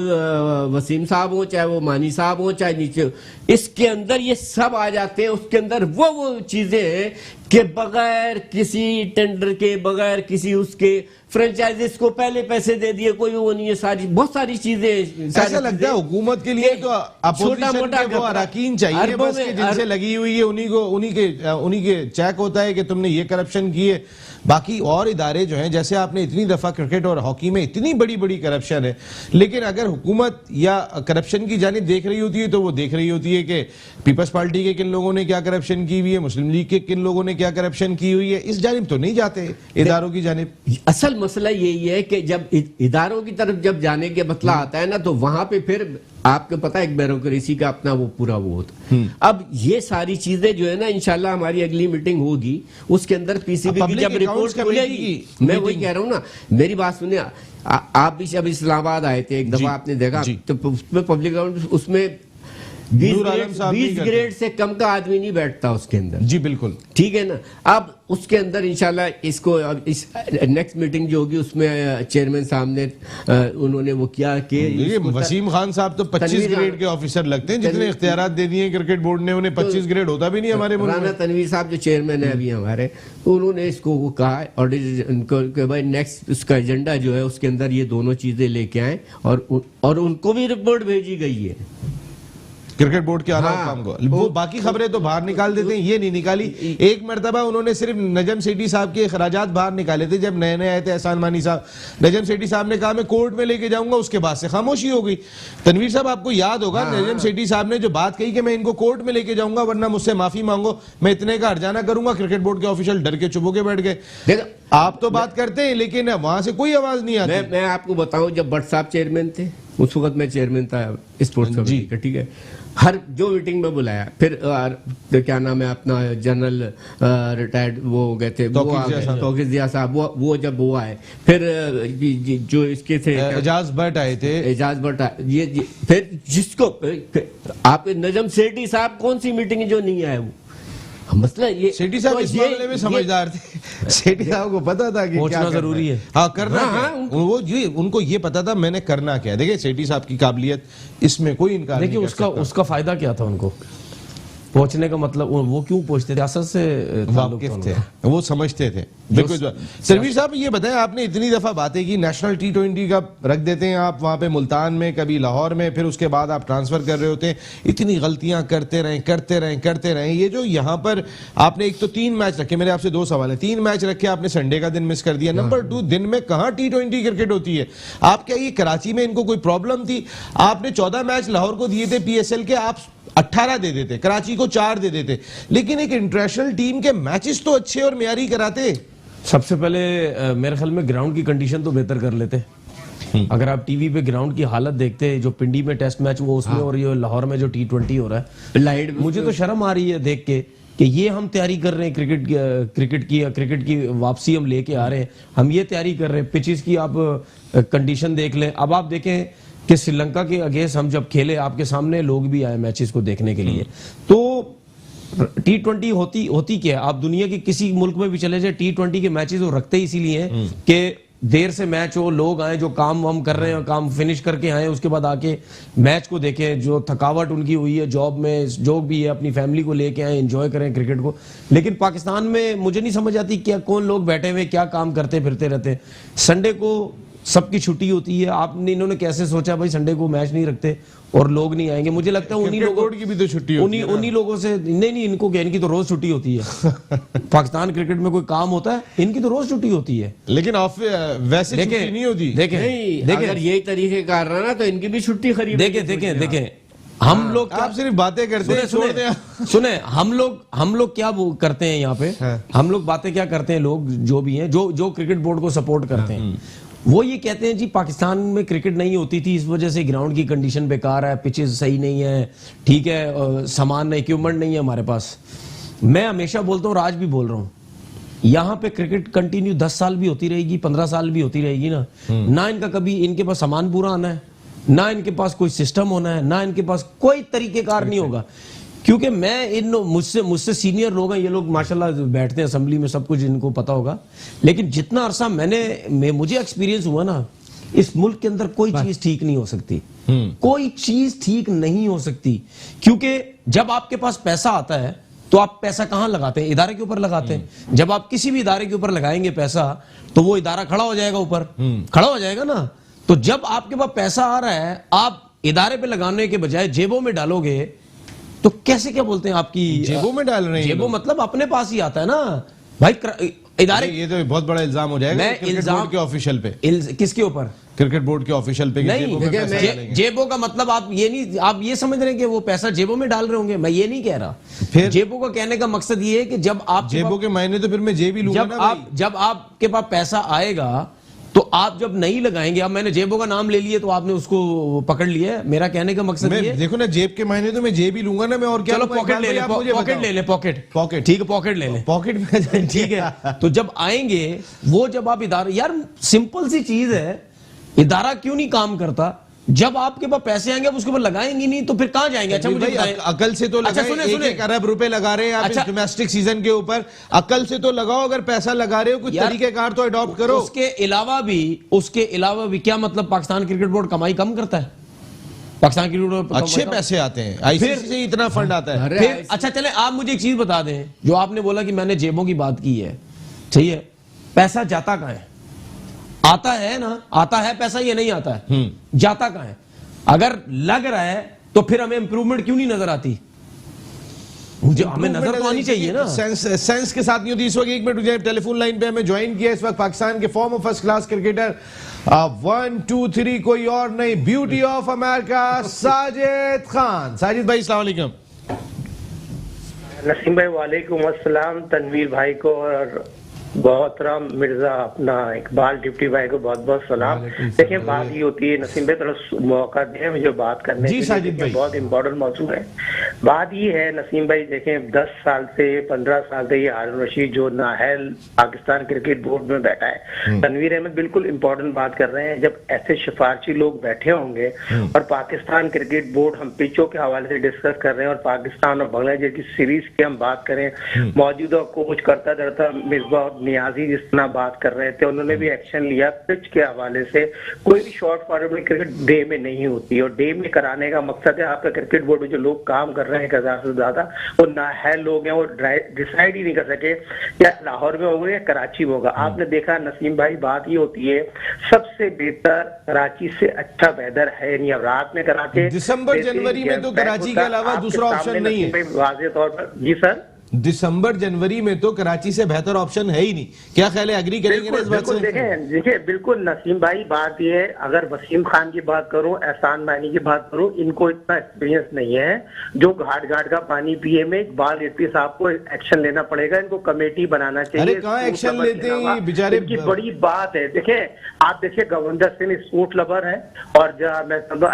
वसीम साहब हो, चाहे वो मानी साहब हो, चाहे नीचे हो, इसके अंदर ये सब आ जाते हैं। उसके अंदर वो चीजें हैं कि बगैर किसी टेंडर के, बगैर किसी उसके फ्रेंचाइजीज को पहले पैसे दे दिए, कोई वो नहीं है, सारी बहुत सारी चीजें। ऐसा लगता है हुकूमत के लिए तो अपोजिशन के वो अरकान चाहिए बस कि जिनसे लगी हुई है उन्हीं के चेक होता है कि तुमने ये करप्शन की है। बाकी और इदारे जो हैं, जैसे आपने इतनी दफा क्रिकेट और हॉकी में इतनी बड़ी बड़ी करप्शन है, लेकिन अगर हुकूमत या करप्शन की जानिब देख रही होती है तो वो देख रही होती है कि पीपल्स पार्टी के किन लोगों ने क्या करप्शन की हुई है, मुस्लिम लीग के किन लोगों ने क्या करप्शन की हुई है, इस जानिब तो नहीं जाते इदारों की जानिब। असल मसला यही है कि जब इदारों की तरफ जब जाने का मसला आता है ना, तो वहां पे फिर आपको पता है एक ब्यूरोक्रेसी का अपना वो पूरा वो होता। अब ये सारी चीजें जो है ना, इंशाल्लाह हमारी अगली मीटिंग होगी, उसके अंदर पीसीबी की जब रिपोर्ट खुलेगी, मैं वही कह रहा हूं ना, मेरी बात सुनिए। आप भी जब इस्लामाबाद आए थे एक दफा, आपने देखा तो उसमें पब्लिक ग्राउंड, उसमें 20 ग्रेड से कम का आदमी नहीं बैठता उसके अंदर। जी बिल्कुल, ठीक है ना। अब उसके अंदर इंशाल्लाह इसको, अब इस नेक्स्ट मीटिंग जो होगी उसमें चेयरमैन साहब ने उन्होंने वो किया कि वसीम खान साहब तो 25 ग्रेड के ऑफिसर लगते हैं, जितने इख्तियारात दे दिए क्रिकेट बोर्ड ने उन्हें 25 ग्रेड होता भी नहीं हमारे मुल्क में। राना तनवीर साहब जो चेयरमैन है अभी हमारे, उन्होंने इसको वो कहा और उनको भाई नेक्स्ट उसका एजेंडा जो है उसके अंदर ये दोनों चीजें लेके आए, और उनको भी रिपोर्ट भेजी गई है क्रिकेट बोर्ड के आला हाँ, काम को। वो बाकी खबरें तो बाहर निकाल देते हैं, ये नहीं निकाली। एक मरतबा उन्होंने सिर्फ नजम सेठी साहब के अखराजात बाहर निकाले थे जब नए नए आए थे एहसान मानी साहब। नजम सेठी साहब ने कहा मैं कोर्ट में लेके जाऊंगा, उसके बाद से खामोशी हो गई। तनवीर साहब आपको याद होगा नजम सेठी साहब ने जो बात कही कि मैं इनको कोर्ट में लेके जाऊंगा वरना मुझसे माफी मांगो, मैं इतने का हर्जाना करूंगा, क्रिकेट बोर्ड के ऑफिशियल डर के चुप होके बैठ गए। आप तो बात करते हैं लेकिन वहां से कोई आवाज नहीं आती। मैं आपको बताऊं, जब भट्ट साहब चेयरमैन थे उस वक्त मैं चेयरमैन था स्पोर्ट्स कमेटी का, ठीक है। हर जो मीटिंग में बुलाया, फिर तो क्या नाम है अपना जनरल रिटायर्ड वो हो गए थे, तौकीर जिया साहब, वो जब वो आए, फिर जो इसके थे एजाज भट्ट आए थे, एजाज भट्ट ये फिर जिसको आप नजम सेठी साहब कौन सी मीटिंग जो नहीं आए, वो मसला ये सेठी साहब इस मामले में समझदार थे। सेठी साहब को पता था कि क्या जरूरी है, हाँ करना क्या। वो उनको ये पता था मैंने करना क्या। देखिए सेठी साहब की काबिलियत इसमें कोई इनकार नहीं। देखिए उसका फायदा क्या था उनको पहुंचने का, मतलब वो क्यों पहुंचते थे, सियासत से वाकिफ थे, वो समझते थे। बिल्कुल। तनवीर साहब ये बताएं, आपने इतनी दफा बातें की, नेशनल T20 का रख देते हैं आप वहां पे मुल्तान में, कभी लाहौर में, फिर उसके बाद आप ट्रांसफर कर रहे होते हैं, इतनी गलतियां करते रहे। ये जो यहाँ पर आपने एक तो 3 मैच रखे, मेरे आपसे 2 सवाल है। 3 मैच रखे आपने, संडे का दिन मिस कर दिया। नंबर 2, दिन में कहाँ T20 क्रिकेट होती है। आप क्या ये कराची में इनको कोई प्रॉब्लम थी? आपने 14 मैच लाहौर को दिए थे PSL के, आप 18 दे देते, कराची को 4 दे देते, लेकिन एक इंटरनेशनल टीम के मैचेस तो अच्छे और मेयारी कराते। सबसे पहले मेरे ख्याल में ग्राउंड की कंडीशन तो बेहतर कर लेते। अगर आप टीवी पे ग्राउंड की हालत देखते हैं, जो पिंडी में टेस्ट मैच हुआ उसमें और ये लाहौर में जो T20 हो रहा है, लाइट मुझे तो शर्म आ रही है देख के कि ये हम तैयारी कर रहे हैं क्रिकेट की वापसी हम लेके आ रहे हैं, हम ये तैयारी कर रहे हैं। पिचेस की आप कंडीशन देख लें। अब आप देखें कि श्रीलंका के अगेंस्ट हम जब खेले, आपके सामने लोग भी आए मैचेस को देखने के लिए। तो T20 होती क्या है, आप दुनिया के किसी मुल्क में भी चले जाए, T20 के मैचेस वो रखते ही इसीलिए हैं कि देर से मैच हो, लोग आए जो काम हम कर रहे हैं काम फिनिश करके आए, उसके बाद आके मैच को देखें, जो थकावट उनकी हुई है जॉब में, जो भी है अपनी फैमिली को लेके आए, एंजॉय करें क्रिकेट को। लेकिन पाकिस्तान में मुझे नहीं समझ आती क्या कौन लोग बैठे हुए क्या काम करते फिरते रहते हैं। संडे को सबकी छुट्टी होती है। आपने इन्होंने कैसे सोचा भाई संडे को मैच नहीं रखते और लोग नहीं आएंगे? मुझे लगता है उन्हीं लोगों की भी तो छुट्टी होती है ना। उन्हीं लोगों से नहीं, इनको क्या, इनकी तो रोज छुट्टी होती है। पाकिस्तान क्रिकेट में कोई काम होता है? इनकी तो रोज छुट्टी होती है। लेकिन वैसे छुट्टी नहीं होती। नहीं, अगर यही तरीके कार रहा ना तो इनकी भी छुट्टी खरीद। देखें हम लोग आप सिर्फ बातें करते हैं, छोड़ दें। सुने हम लोग क्या वो करते हैं यहाँ पे, हम लोग बातें क्या करते हैं, लोग जो भी हैं, जो क्रिकेट बोर्ड को सपोर्ट करते हैं, वो ये कहते हैं जी पाकिस्तान में क्रिकेट नहीं होती थी, इस वजह से ग्राउंड की कंडीशन बेकार है, पिचेस सही नहीं है, ठीक है, सामान इक्विपमेंट नहीं है हमारे पास। मैं हमेशा बोलता हूँ और आज भी बोल रहा हूँ, यहाँ पे क्रिकेट कंटिन्यू 10 साल भी होती रहेगी, 15 साल भी होती रहेगी ना इनका कभी इनके पास सामान पूरा आना है, ना इनके पास कोई सिस्टम होना है, ना इनके पास कोई तरीकेकार नहीं होगा। क्योंकि मैं मुझसे सीनियर लोग हैं, ये लोग माशाल्लाह बैठते हैं असेंबली में, सब कुछ इनको पता होगा, लेकिन जितना अरसा मुझे एक्सपीरियंस हुआ ना, इस मुल्क के अंदर कोई चीज ठीक नहीं हो सकती, कोई चीज ठीक नहीं हो सकती। क्योंकि जब आपके पास पैसा आता है तो आप पैसा कहां लगाते हैं? इदारे के ऊपर लगाते हैं। जब आप किसी भी इदारे के ऊपर लगाएंगे पैसा तो वो इदारा खड़ा हो जाएगा, ऊपर खड़ा हो जाएगा ना। तो जब आपके पास पैसा आ रहा है, आप इदारे पे लगाने के बजाय जेबों में डालोगे तो कैसे, क्या बोलते हैं, आपकी जेबों में डाल रहे हैं। जेबों मतलब अपने पास ही आता है ना भाई। इदारे, ये तो बहुत बड़ा इल्जाम हो जाएगा इल्जाम के ऑफिशियल पे। किसके ऊपर? क्रिकेट बोर्ड के ऑफिशियल पे। नहीं, जेबों का मतलब आप ये समझ रहे हैं कि वो पैसा जेबों में डाल रहे होंगे? मैं ये नहीं कह रहा। फिर जेबों का कहने का मकसद ये है कि जब आप जेबों के मायने तो फिर मैं जेब ही लूंगा ना। जब आपके पास पैसा आएगा तो आप जब नहीं लगाएंगे, अब मैंने जेबों का नाम ले लिया तो आपने उसको पकड़ लिया। मेरा कहने का मकसद ये, देखो ना, जेब के मायने तो मैं जेब ही लूंगा ना, मैं और क्या। चलो पॉकेट ले ले, पॉकेट ठीक है, पॉकेट ले ले, पॉकेट में ठीक है। तो जब आएंगे वो, जब आप इदारा, यार सिंपल सी चीज है, इदारा क्यों नहीं काम करता? जब आपके पास पैसे आएंगे आप उसके ऊपर लगाएंगे नहीं तो फिर कहां जाएंगे? अच्छा मुझे बताएं, अकल से तो लगाएं। सुने 1 अरब रुपए लगा रहे हैं आप इस डोमेस्टिक सीजन के ऊपर, अकल से तो लगाओ। अगर पैसा लगा रहे हो कुछ तरीकेकार तो अडॉप्ट करो। उसके अलावा भी क्या मतलब पाकिस्तान क्रिकेट बोर्ड कमाई कम करता है? पाकिस्तान क्रिकेट बोर्ड अच्छे पैसे आते हैं, आईसीसी से इतना फंड आता है। फिर अच्छा चले, आप मुझे एक चीज बता दें, जो आपने बोला कि मैंने जेबों की बात की है, सही है, पैसा जाता कहां है? आता है ना, आता है पैसा, ये नहीं आता है, जाता कहां है? अगर लग रहा है तो फिर हमें इंप्रूवमेंट क्यों नहीं नजर आती? हमें नजर तो आनी चाहिए ना। सेंस के साथ नहीं होती। इस वक्त 1 मिनट मुझे टेलीफोन लाइन पे हमें ज्वाइन किया इस वक्त पाकिस्तान के फॉर्मर फर्स्ट क्लास क्रिकेटर 1 2 3 कोई और नहीं, beauty of America Sajid Khan. Sajid भाई अस्सलाम वालेकुम। नसीम भाई वालेकुम अस्सलाम, तनवीर भाई को और मोहतरम मिर्जा अपना इकबाल डिप्टी भाई को बहुत बहुत सलाम। देखिए बात ये होती है, नसीम भाई थोड़ा मौका दें मुझे बात करने जी, के लिए, बहुत इंपॉर्टेंट मौजूद है। बात ये है नसीम भाई, देखें 10 साल से 15 साल से ये हारून रशीद जो नाहल पाकिस्तान क्रिकेट बोर्ड में बैठा है, तनवीर अहमद बिल्कुल इंपॉर्टेंट बात कर रहे हैं। जब ऐसे सिफारशी लोग बैठे होंगे और पाकिस्तान क्रिकेट बोर्ड, हम पिचों के हवाले से डिस्कस कर रहे हैं और पाकिस्तान और बांग्लादेश की सीरीज की हम बात करें, मौजूदा कोच करता धरता मिसबा नियाजी जिस तरह बात कर रहे थे, उन्होंने भी एक्शन लिया पिच के हवाले से। कोई भी शॉर्ट फॉरवर्ड क्रिकेट डे में नहीं होती और डे में कराने का मकसद है, आपका क्रिकेट बोर्ड में जो लोग काम कर रहे हैं 1000 से ज्यादा, वो नाअहल लोग हैं, वो डिसाइड ही नहीं कर सके या लाहौर में होगा या कराची में होगा। आपने देखा नसीम भाई, बात ये होती है सबसे बेहतर कराची से अच्छा बेहतर है नहीं। अब रात में कराची दिसंबर जनवरी में तो कराची के अलावा दूसरा ऑप्शन नहीं है वाज़ेह तौर पर। जी सर, दिसंबर जनवरी में तो कराची से बेहतर ऑप्शन है ही नहीं। क्या ख्याल है, एग्री करेंगे ना इस बात से? देखिए बिल्कुल नसीम भाई, बात ये है, अगर वसीम खान की बात करूं, एहसान मानी की बात करूं, इनको इतना एक्सपीरियंस नहीं है जो घाट घाट का पानी पिए में। इकबाल रिजवी साहब को एक्शन लेना पड़ेगा, इनको कमेटी बनाना चाहिए। अरे कहाँ एक्शन लेते हैं बेचारे, की बड़ी बात है। देखिए आप देखिए, गवर्नर सिंह स्पोर्ट लवर है और मैं समझो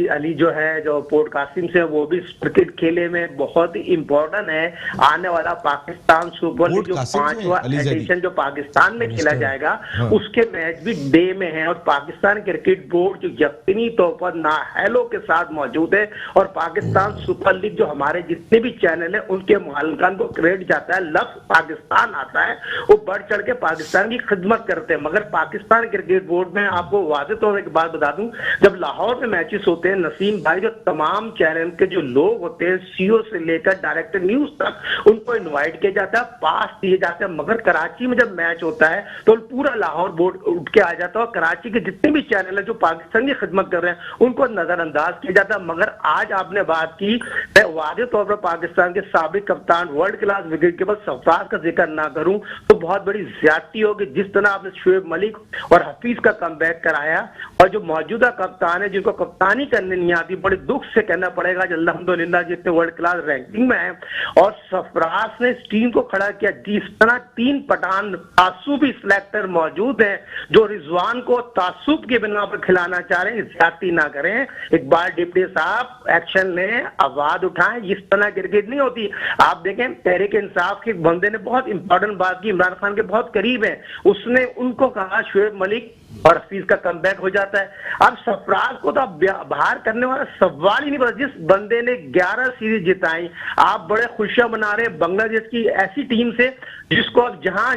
अली जो है, जो पोर्ट कासिम से, वो भी क्रिकेट खेले में बहुत ही इंपॉर्टेंट है। आने वाला पाकिस्तान सुपर लीग जो 5वां एडिशन जो पाकिस्तान में खेला जाएगा, उसके मैच भी डे में है और पाकिस्तान क्रिकेट बोर्ड जो यकीनी तौर पर नाअहलों के साथ मौजूद है और पाकिस्तान सुपर लीग जो हमारे जितने भी चैनल है उनके मालिकान को क्रेडिट जाता है, लफ्ज पाकिस्तान आता है, वो बढ़ चढ़ के पाकिस्तान की खिदमत करते हैं। मगर पाकिस्तान क्रिकेट बोर्ड में आपको वाज़ेह तौर पर एक बात बता दूं, जब लाहौर में मैचेस होते हैं नसीम भाई, जो तमाम चैनल के जो लोग होते हैं, सीईओ से लेकर डायरेक्टर न्यूज तक, उनको इनवाइट किया जाता है, पास दिए जाते हैं, मगर कराची में जब मैच होता है तो पूरा लाहौर बोर्ड उठ के आ जाता है और कराची के जितने भी चैनल है जो पाकिस्तान की खिदमत कर रहे हैं उनको नजरअंदाज किया जाता है। मगर आज आपने बात की, मैं वाज़ेह तौर पर पाकिस्तान के साबिक कप्तान, world class wicket keeper Sarfaraz का जिक्र ना करूं तो बहुत बड़ी ज्यादती होगी। जिस तरह आपने शोएब मलिक और हफीज का कमबैक कराया और जो मौजूदा कप्तान है जिनको कप्तानी करने नहीं आती, बड़े दुख से कहना पड़ेगा अल्हम्दुलिल्लाह जितने वर्ल्ड क्लास रैंकिंग में है, और सरफराज ने इस टीम को खड़ा किया। जिस तरह 3 पठान तासुबी सिलेक्टर मौजूद हैं जो रिजवान को तासुब के बिना पर खिलाना चाह रहे हैं, ज्यादती ना करें। इकबाल डिप्टी साहब एक्शन लें, आवाज उठाएं, इस तरह क्रिकेट नहीं होती। आप देखें तहरीक इंसाफ के बंदे ने बहुत इंपॉर्टेंट बात की, इमरान खान के बहुत करीब है, उसने उनको कहा शोएब मलिक और हफीज का कमबैक हो जाता है। अब सरफराज को तो अब बाहर करने वाला सवाल ही नहीं पता। जिस बंदे ने 11 सीरीज जिताई, आप बड़े खुशियां मना रहे बांग्लादेश की ऐसी टीम से जिसको आप जहां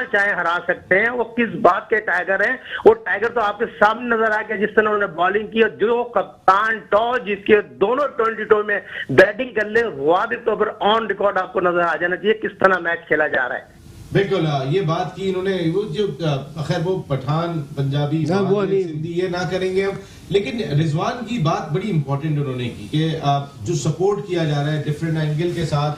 चाहे हरा सकते हैं। वो किस बात के टाइगर हैं? वो टाइगर तो आपके सामने नजर आ गया जिस तरह उन्होंने बॉलिंग की, और जो कप्तान टॉस जिसके दोनों 22 में बैटिंग कर ले, वाज़ेह तौर पर ऑन रिकॉर्ड आपको नजर आ जाना चाहिए किस तरह मैच खेला जा रहा है। बिल्कुल ये बात की इन्होंने, वो जो खैर वो पठान पंजाबी सिंधी ये ना करेंगे हम, लेकिन रिजवान की बात बड़ी इंपॉर्टेंट उन्होंने की कि जो सपोर्ट किया जा रहा है डिफरेंट एंगल के साथ,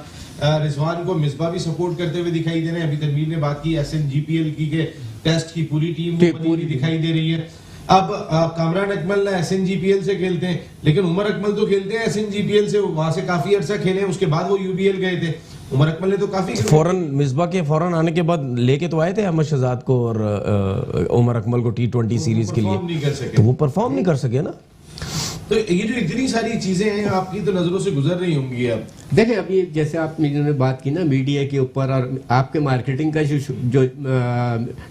रिजवान को मिसबा भी सपोर्ट करते हुए दिखाई दे रहे हैं। अभी तनवीर ने बात की SNGPL की के टेस्ट की पूरी टीम पूरी दिखाई दे रही है। अब कामरान अकमल ना SNGPL से खेलते हैं, लेकिन उमर अकमल तो खेलते हैं SNGPL से, वहां से काफी अर्सा खेले, उसके बाद वो UBL गए थे। उमर अकमल ने तो काफी फौरन मिसबा के फौरन आने के बाद लेके तो आए थे अहमद शहजाद को और उमर अकमल को T20 सीरीज के लिए, तो वो परफॉर्म नहीं कर सके ना। तो ये जो इतनी सारी चीजें हैं आपकी तो नजरों से गुजर रही होंगी। अब देखिए अभी जैसे आपने बात की ना मीडिया के ऊपर, और आपके मार्केटिंग का जो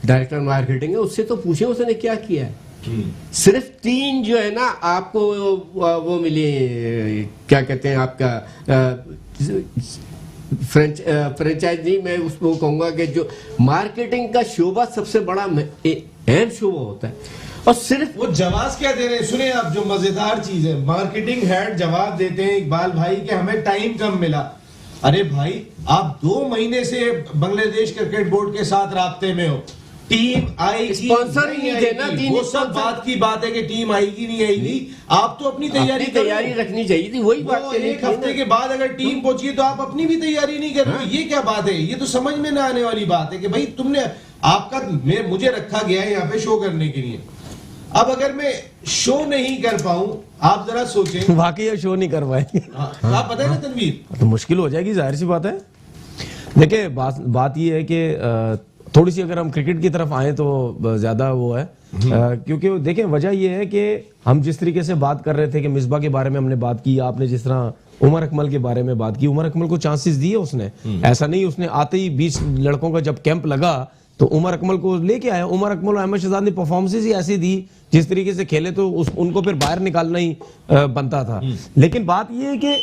डायरेक्टर मार्केटिंग है उससे तो पूछे उसने क्या किया है। सिर्फ 3 जो है ना आपको वो मिले, क्या कहते हैं आपका फ्रेंचाइज नहीं, मैं उसको कहूंगा कि जो मार्केटिंग का शोबा सबसे बड़ा अहम शोबा होता है, और सिर्फ वो जवाब क्या दे रहे हैं सुने आप, जो मजेदार चीज है, मार्केटिंग हेड जवाब देते हैं इकबाल भाई कि हमें टाइम कम मिला। अरे भाई आप 2 महीने से बांग्लादेश क्रिकेट बोर्ड के साथ राब्ते में हो, टीम आएगी स्पॉन्सर ही नहीं देना, वो सब बात की बात है कि टीम आएगी नहीं आएगी, आप तो अपनी तैयारी रखनी चाहिए थी। वही बात, एक हफ्ते के बाद अगर टीम पहुंची है तो आप अपनी भी तैयारी नहीं कर रहे हो। ये क्या बात है? ये तो समझ में ना आने वाली बात है कि भाई तुमने मुझे रखा गया है यहाँ पे शो करने के लिए। अब अगर मैं शो नहीं कर पाऊं, आप जरा सोचें, वाकई शो नहीं कर पाएंगे, आप पता है ना तनवीर, तो मुश्किल हो जाएगी, जाहिर सी बात है। देखिए बात ये है कि थोड़ी सी अगर हम क्रिकेट की तरफ आए तो ज्यादा वो है, क्योंकि देखिए वजह ये है कि हम जिस तरीके से बात कर रहे थे कि मिसबा के बारे में हमने बात की, आपने जिस तरह उमर अकमल के बारे में बात की, उमर अकमल को चांसेस दिए उसने, ऐसा नहीं उसने आते ही 20 लड़कों का जब कैंप लगा तो उमर अकमल को लेके आया। उमर अकमल और अहमद शहजाद ने परफॉर्मेंसेस ही ऐसी दी जिस तरीके से खेले तो उनको फिर बाहर निकालना ही बनता था। लेकिन बात यह है कि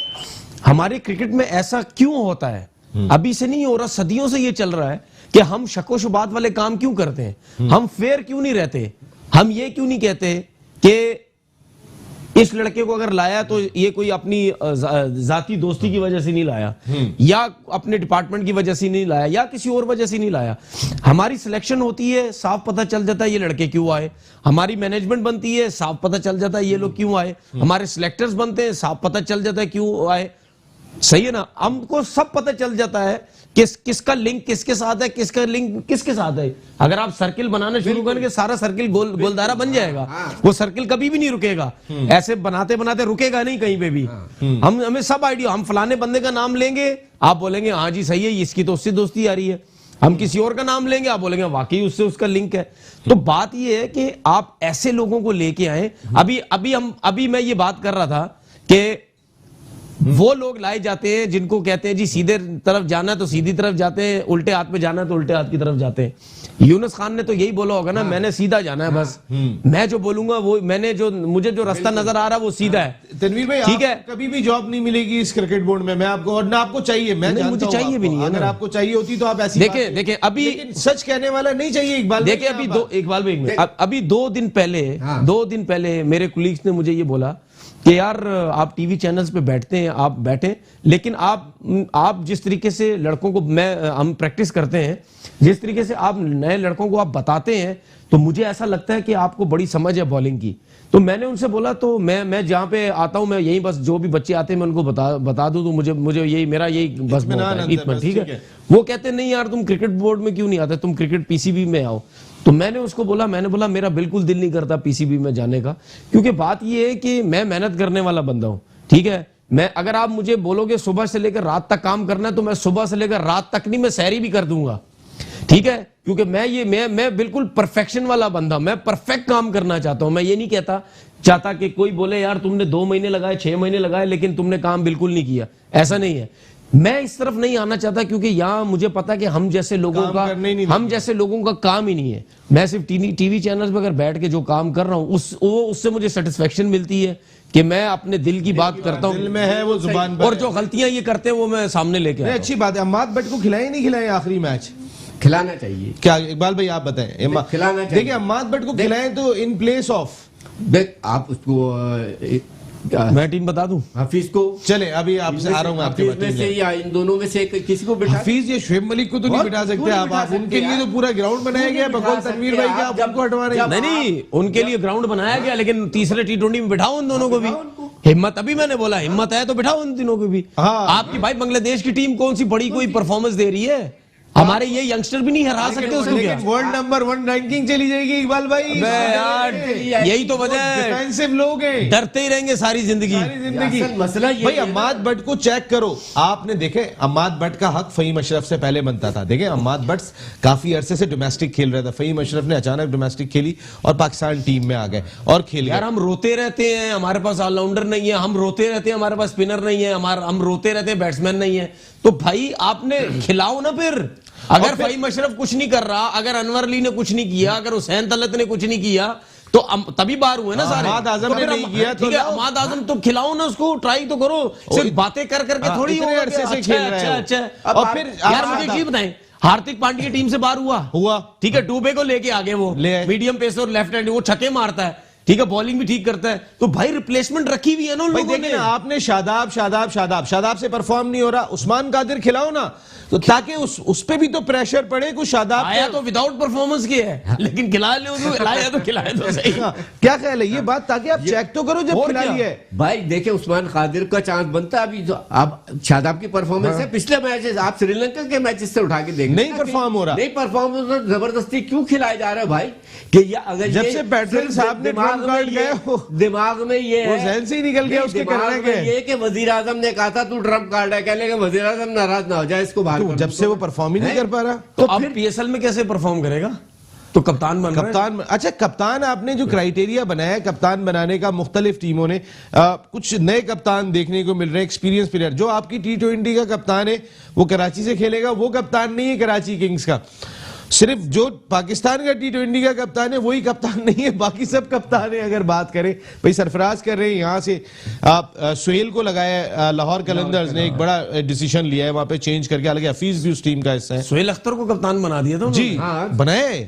हमारे क्रिकेट में ऐसा क्यों होता है, अभी से नहीं हो रहा, सदियों से ये चल रहा है कि हम शको शुबात वाले काम क्यों करते हैं, हम फेयर क्यों नहीं रहते, हम ये क्यों नहीं कहते कि इस लड़के को अगर लाया तो ये कोई अपनी जाती दोस्ती की वजह से नहीं लाया, या अपने डिपार्टमेंट की वजह से नहीं लाया, या किसी और वजह से नहीं लाया। हमारी सिलेक्शन होती है, साफ पता चल जाता है ये लड़के क्यों आए। हमारी मैनेजमेंट बनती है, साफ पता चल जाता है ये लोग क्यों आए। हमारे सिलेक्टर्स बनते हैं, साफ पता चल जाता है क्यों आए। सही है ना, हमको सब पता चल जाता है किसका लिंक किसके साथ है, किसका लिंक किसके साथ है। अगर आप सर्किल बनाना शुरू करेंगे, सारा सर्किल गोलदारा बन जाएगा, वो सर्किल कभी भी नहीं रुकेगा, ऐसे बनाते बनाते रुकेगा नहीं कहीं पे भी। हमें सब आइडिया, हम फलाने बंदे का नाम लेंगे, आप बोलेंगे हाँ जी सही है, इसकी तो उससे दोस्ती आ रही है। हम किसी और का नाम लेंगे, आप बोलेंगे वाकई उससे उसका लिंक है। तो बात ये है कि आप ऐसे लोगों को लेके आए। अभी मैं ये बात कर रहा था कि वो लोग लाए जाते हैं जिनको कहते हैं जी सीधे तरफ जाना तो सीधी तरफ जाते हैं, उल्टे हाथ में जाना तो उल्टे हाथ की तरफ जाते हैं। यूनुस खान ने तो यही बोला होगा ना, मैंने सीधा जाना है बस, मैं जो बोलूंगा वो, मुझे जो रास्ता नजर आ रहा है वो सीधा है। तनवीर भाई ठीक है, कभी भी जॉब नहीं मिलेगी इस क्रिकेट बोर्ड में, मैं आपको, और ना आपको चाहिए, मुझे चाहिए भी नहीं है। अगर आपको चाहिए होती तो आप ऐसी देखें अभी सच कहने वाला नहीं चाहिए इकबाल। देखिए अभी 2 दिन पहले मेरे कुलीग्स ने मुझे ये बोला कि यार आप टीवी चैनल्स पे बैठते हैं, आप बैठे, लेकिन आप जिस तरीके से लड़कों को हम प्रैक्टिस करते हैं, जिस तरीके से आप नए लड़कों को आप बताते हैं, तो मुझे ऐसा लगता है कि आपको बड़ी समझ है बॉलिंग की। तो मैंने उनसे बोला, तो मैं जहां पे आता हूं, मैं यही बस जो भी बच्चे आते हैं मैं उनको बता दूं, तो मुझे यही मेरा यही बस इत्मीनान, ठीक है। वो कहते नहीं यार तुम क्रिकेट बोर्ड में क्यों नहीं आते, तुम क्रिकेट पीसीबी में आओ। तो मैंने उसको बोला, मेरा बिल्कुल दिल नहीं करता पीसीबी में जाने का, क्योंकि बात ये है कि मैं मेहनत करने वाला बंदा हूं, ठीक है। मैं अगर आप मुझे बोलोगे सुबह से लेकर रात तक काम करना है, तो मैं सुबह से लेकर रात तक नहीं, मैं सहरी भी कर दूंगा, ठीक है। क्योंकि मैं बिल्कुल परफेक्शन वाला बंदा, मैं परफेक्ट काम करना चाहता हूं। मैं ये नहीं चाहता कि कोई बोले यार तुमने 2 महीने लगाए, 6 महीने लगाए, लेकिन तुमने काम बिल्कुल नहीं किया। ऐसा नहीं है, मैं इस तरफ नहीं आना चाहता, क्योंकि यहां मुझे पता है कि हम जैसे लोगों का काम ही नहीं है। मैं सिर्फ टीवी चैनल्स पर अगर बैठ के जो काम कर रहा हूं, उससे मुझे सेटिस्फेक्शन मिलती है कि मैं अपने दिल की बात करता हूं, दिल में है वो जुबान पर, और जो गलतियां ये करते हैं वो मैं सामने लेके आता हूं। अच्छी बात है। अम्माद बट को खिलाए नहीं खिलाए आखिरी मैच? खिलाना चाहिए। क्या इकबाल भाई आप बताएं? खिलाना चाहिए। देखिए अम्माद बट को खिलाएं तो इन प्लेस ऑफ, आप उसको मैं टीम बता दूं हफीज को, चले अभी आपसे आ रहा हूं, आपके में से या इन दोनों में से किसी को बिठा, हफीज या शुएब मलिक को तो नहीं बिठा सकते आप उनके लिए तो पूरा ग्राउंड बनाया गया बकौल तनवीर भाई का, आप उनको हटवा रहे हैं। नहीं, उनके लिए ग्राउंड बनाया गया, लेकिन तीसरे T20 में बिठाओ उन दोनों को भी। हिम्मत, अभी मैंने बोला हिम्मत है तो बिठाओ उन तीनों को भी। आपकी भाई बांग्लादेश की टीम कौन सी बड़ी कोई परफॉर्मेंस दे रही है? हमारे ये यंगस्टर भी नहीं हरा सकते उसको क्या? वर्ल्ड नंबर 1 रैंकिंग चली जाएगी इकबाल भाई। यार यही तो वजह है, डिफेंसिव लोग हैं, डरते ही रहेंगे सारी जिंदगी। मसला ये भाई अम्माद बट को चेक करो, आपने देखे अम्माद बट का हक फहीम अशरफ से पहले बनता था। देखे अम्माद बट काफी अरसे से डोमेस्टिक खेल रहा था, फहीम अशरफ ने अचानक डोमेस्टिक खेली और पाकिस्तान टीम में आ गए और खेल गए। यार हम रोते रहते हैं हमारे पास ऑलराउंडर नहीं है, हम रोते रहते हैं हमारे पास स्पिनर नहीं है, हम रोते रहते हैं बैट्समैन नहीं है। तो भाई आपने खिलाओ ना फिर। अगर फहीम अशरफ कुछ नहीं कर रहा, अगर अनवर अली ने कुछ नहीं किया, अगर हुसैन तलत ने कुछ नहीं किया, तो तभी बाहर हुए ना सारे। अम्माद आजम ने नहीं किया, ठीक है, अम्माद आजम तो खिलाओ ना उसको, ट्राई तो करो, सिर्फ बातें कर करके थोड़ी होगा। अच्छा और फिर यार मुझे एक चीज बताएं, हार्दिक पांड्या टीम से बाहर हुआ, ठीक है, डूबे को लेके आगे वो मीडियम पेस और लेफ्ट हैंड, वो छक्के मारता है, ठीक है, बॉलिंग भी ठीक करता है, तो भाई रिप्लेसमेंट रखी हुई है ना उन लोगों ने। आपने शादाब से परफॉर्म नहीं हो रहा, उस्मान कादिर खिलाओ ना, तो ताकि उस पे भी तो प्रेशर पड़े। कुछ शादाब आया तो विदाउट परफॉर्मेंस के है, लेकिन खिलाया तो सही। क्या ख्याल है ये बात, ताकि आप चेक तो करो जब खिलाई है। भाई देखिए उस्मान कादिर का चांस बनता है अभी, तो अब शादाब की परफॉर्मेंस है पिछले मैचेस, आप श्रीलंका के मैचेस से उठा के देखें, नहीं परफॉर्म हो रहा, नहीं परफॉर्म हो रहा, जबरदस्ती क्यों खिलाए जा रहे हो भाई? कि अगर जब से पैटर्न साहब ने दिमाग में ये वो जहन से ही निकल गया उसके करने के, ये कि वजीर आजम ने कहा था तू ट्रम्प कार्ड है, कहने का वजीर आजम नाराज ना हो जाए इसको बाहर। जब से वो परफॉर्म ही नहीं कर पा रहा, तो अब पीएसएल में कैसे परफॉर्म करेगा? तो कप्तान बन अच्छा कप्तान आपने जो क्राइटेरिया बनाया है कप्तान बनाने का, मुख्तलिफ टीमों ने कुछ नए कप्तान देखने को मिल रहे हैं, एक्सपीरियंस प्लेयर। जो आपकी T20 का कप्तान है वो कराची से खेलेगा, वो कप्तान नहीं है कराची किंग्स का। सिर्फ जो पाकिस्तान का T20 का कप्तान है वही कप्तान नहीं है, बाकी सब कप्तान है। अगर बात करें भाई, सरफराज कर रहे हैं यहाँ से, आप सुहेल को लगाया, लाहौर कलंदर्स ने एक बड़ा डिसीजन लिया है वहां पे चेंज करके, हालांकि हफीज भी उस टीम का हिस्सा है। सुहेल अख्तर को कप्तान बना दिया था जी, बनाए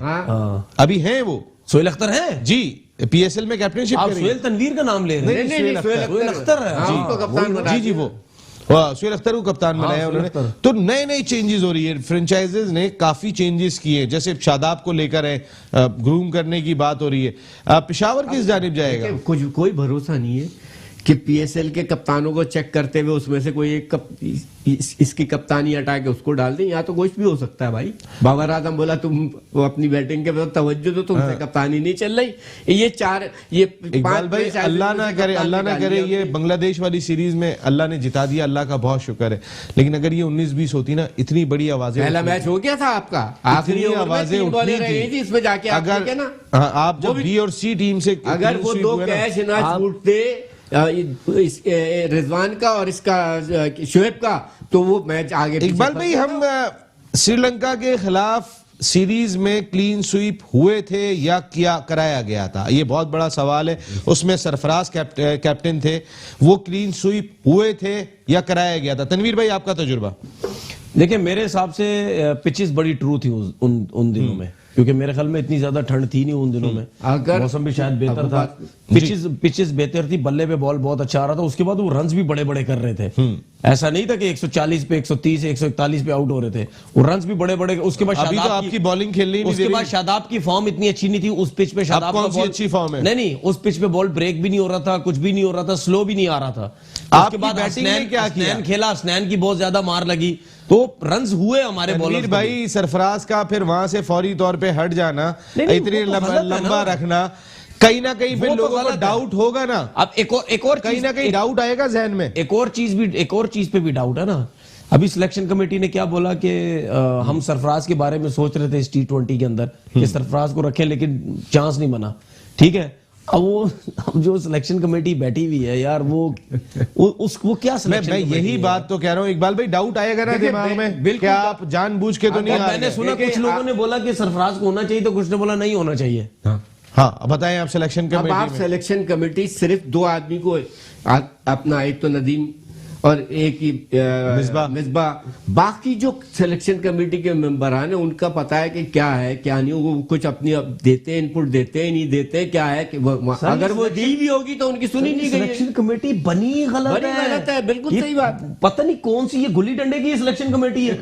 अभी हैं वो, सुहेल अख्तर है जी, PSL में कैप्टनशिप। आप सुहेल तनवीर का नाम ले रहे हैं? सुहेल अख्तर है जी, वो सुहेल अख्तर को कप्तान बनाया उन्होंने। तो नए नए चेंजेस हो रही है, फ्रेंचाइजेस ने काफी चेंजेस किए, जैसे शादाब को लेकर है, ग्रूम करने की बात हो रही है। पेशावर किस जानिब जाएगा? कुछ कोई भरोसा नहीं है कि PSL के कप्तानों को चेक करते हुए उसमें से कोई एक इसकी कप्तानी हटा के उसको डाल दें, या तो कुछ भी हो सकता है भाई। बाबर आजम बोला तुम अपनी बैटिंग के तवज्जो दो, तुमसे कप्तानी नहीं चल रही। ये इकबाल भाई अल्लाह ना करे ये बांग्लादेश वाली सीरीज में अल्लाह ने जिता दिया, अल्लाह का बहुत शुक्र है। लेकिन अगर ये 19-20 होती ना, इतनी बड़ी आवाजें, पहला मैच हो गया था आपका, आखिरी आवाजें उठनी थी इसमें जाके, अगर ना आप जब B और C टीम से अगर वो 2 कैच ना छूटते रिजवान का और इसका शुएब का, तो वो मैच आगे। इकबाल भाई हम श्रीलंका के खिलाफ सीरीज में क्लीन स्वीप हुए थे या क्या कराया गया था, ये बहुत बड़ा सवाल है। उसमें सरफराज कैप्टन थे, वो क्लीन स्वीप हुए थे या कराया गया था? तनवीर भाई आपका तजुर्बा। देखिए मेरे हिसाब से पिचेस बड़ी ट्रू थी उन दिनों में, क्योंकि मेरे ख्याल में इतनी ज्यादा ठंड थी नहीं उन दिनों में, अगर मौसम भी शायद बेहतर था, पिचेस बेहतर थी, बल्ले पे बॉल बहुत अच्छा आ रहा था, उसके बाद वो रन्स भी बड़े बड़े कर रहे थे। ऐसा नहीं था कि 140 पे 130 141 पे आउट हो रहे थे, वो रन्स भी बड़े बड़े। उसके बाद अभी तो आपकी बॉलिंग खेलनी नहीं, उसके बाद शादाब की फॉर्म इतनी अच्छी नहीं थी उस पिच पे। शादाब कौन का सी बॉल अच्छी फॉर्म है? नहीं, उस पिच पे बॉल ब्रेक भी नहीं हो रहा था, कुछ भी नहीं हो रहा था, स्लो भी नहीं आ रहा था। उसके बाद बैटिंग ने क्या किया? हसनैन खेला, हसनैन की बहुत ज्यादा मार लगी, तो रन्स हुए हमारे बॉलर भाई। सरफराज का फिर वहां से फौरी तौर पे हट जाना, इतनी लंबा रखना, कहीं ना कहीं फिर लोगों को डाउट होगा ना। अब एक और कहीं ना कहीं डाउट आएगा जहन में। एक और चीज पे भी डाउट है ना। अभी सिलेक्शन कमेटी ने क्या बोला कि हम सरफराज के बारे में सोच रहे थे इस T20 के अंदर कि सरफराज को रखें, लेकिन चांस नहीं बना। ठीक है, अब जो सिलेक्शन कमेटी बैठी हुई है यार, वो क्या मैं यही बात तो कह रहा हूँ इकबाल भाई, डाउट आएगा ना दिमाग में। क्या आप जानबूझ के तो नहीं आ रहे? मैंने सुना कुछ लोगों ने बोला कि सरफराज को होना चाहिए, तो कुछ ने बोला नहीं होना चाहिए। हाँ, बताएं आप सिलेक्शन कमेटी। अब आप सिलेक्शन कमेटी सिर्फ 2 आदमी को अपना, एक तो नदीम और एक ही मिसबा, बाकी जो सिलेक्शन कमेटी के मेंबरान है उनका पता है कि क्या है क्या नहीं। वो कुछ अपनी देते, इनपुट देते नहीं देते, क्या है कि अगर वो दी भी होगी तो उनकी सुनी नहीं गई। सिलेक्शन कमेटी बनी गलत है, बिल्कुल सही बात। पता नहीं कौन सी ये गुल्ली डंडे की सिलेक्शन कमेटी है।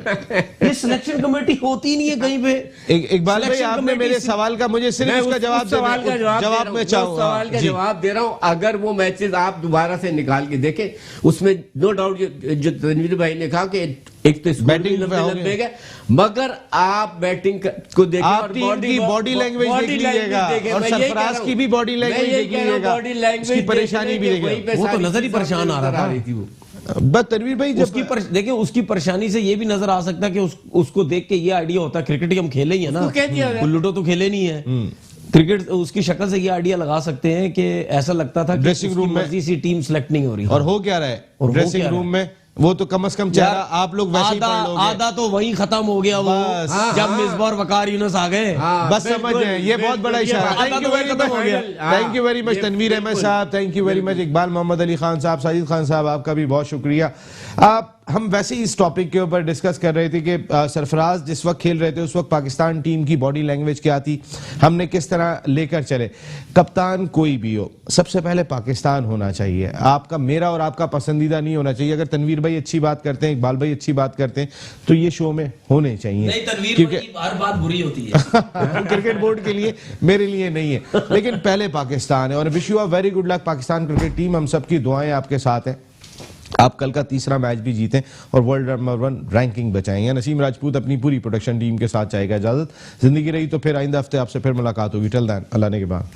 ये सिलेक्शन कमेटी होती नहीं है कहीं पे। इकबाल भाई, आपने मेरे सवाल का मुझे सिर्फ उसका जवाब मैं जवाब दे रहा हूँ। अगर वो मैचेस आप दोबारा से निकाल के देखें, उसमें नो डाउट जो तनवीर भाई ने कहा कि एक तो बैटिंग लंबे गए, मगर आप बैटिंग को देखें, आप टीम की बॉडी लैंग्वेज देख लीजिएगा और सरफराज की भी बॉडी लैंग्वेज देख लीजिएगा, उसकी परेशानी भी देखिएगा। वो तो नजर ही परेशान आ रहा था। बस तनवीर भाई, देखिए उसकी परेशानी से ये भी नजर आ सकता है कि उसको देख के ये आइडिया होता है क्रिकेट ही हम खेले ही है ना, लूडो तो खेले नहीं है क्रिकेट। उसकी शक्ल से ये आइडिया लगा सकते हैं कि ऐसा लगता था कि ड्रेसिंग रूम में मर्जी सी टीम सेलेक्ट नहीं हो रही। और हो क्या रहा है ड्रेसिंग रूम में? वो तो कम से कम चेहरा आप लोग वैसे ही पढ़ लोगे। आधा तो वहीं खत्म हो गया वो, जब मिसबा और वकार यूनुस आ गए। बस समझ गए, ये बहुत बड़ा इशारा। Thank you very much, thank you very much Tanveer Ahmed Sahab, thank you very much Iqbal Mohammad Ali Khan Sahab, Sajid Khan साहब, आपका भी बहुत शुक्रिया। हम वैसे ही इस टॉपिक के ऊपर डिस्कस कर रहे थे कि सरफराज जिस वक्त खेल रहे थे उस वक्त पाकिस्तान टीम की बॉडी लैंग्वेज क्या थी, हमने किस तरह लेकर चले। कप्तान कोई भी हो, सबसे पहले पाकिस्तान होना चाहिए। आपका, मेरा और आपका पसंदीदा नहीं होना चाहिए। अगर तनवीर भाई अच्छी बात करते हैं, इकबाल भाई अच्छी बात करते हैं, तो ये शो में होने चाहिए, क्योंकि हर बात बुरी होती है। क्रिकेट बोर्ड के लिए, मेरे लिए नहीं है, लेकिन पहले पाकिस्तान है। और wish you a very good luck Pakistan cricket team, हम सबकी दुआएं आपके साथ हैं। आप कल का तीसरा मैच भी जीतें और वर्ल्ड नंबर 1 रैंकिंग बचाएंगे। नसीम राजपूत अपनी पूरी प्रोडक्शन टीम के साथ चाहेगा इजाजत। जिंदगी रही तो फिर आइंदा हफ्ते आपसे फिर मुलाकात होगी। टिल देन, अल्लाह ने के बाद।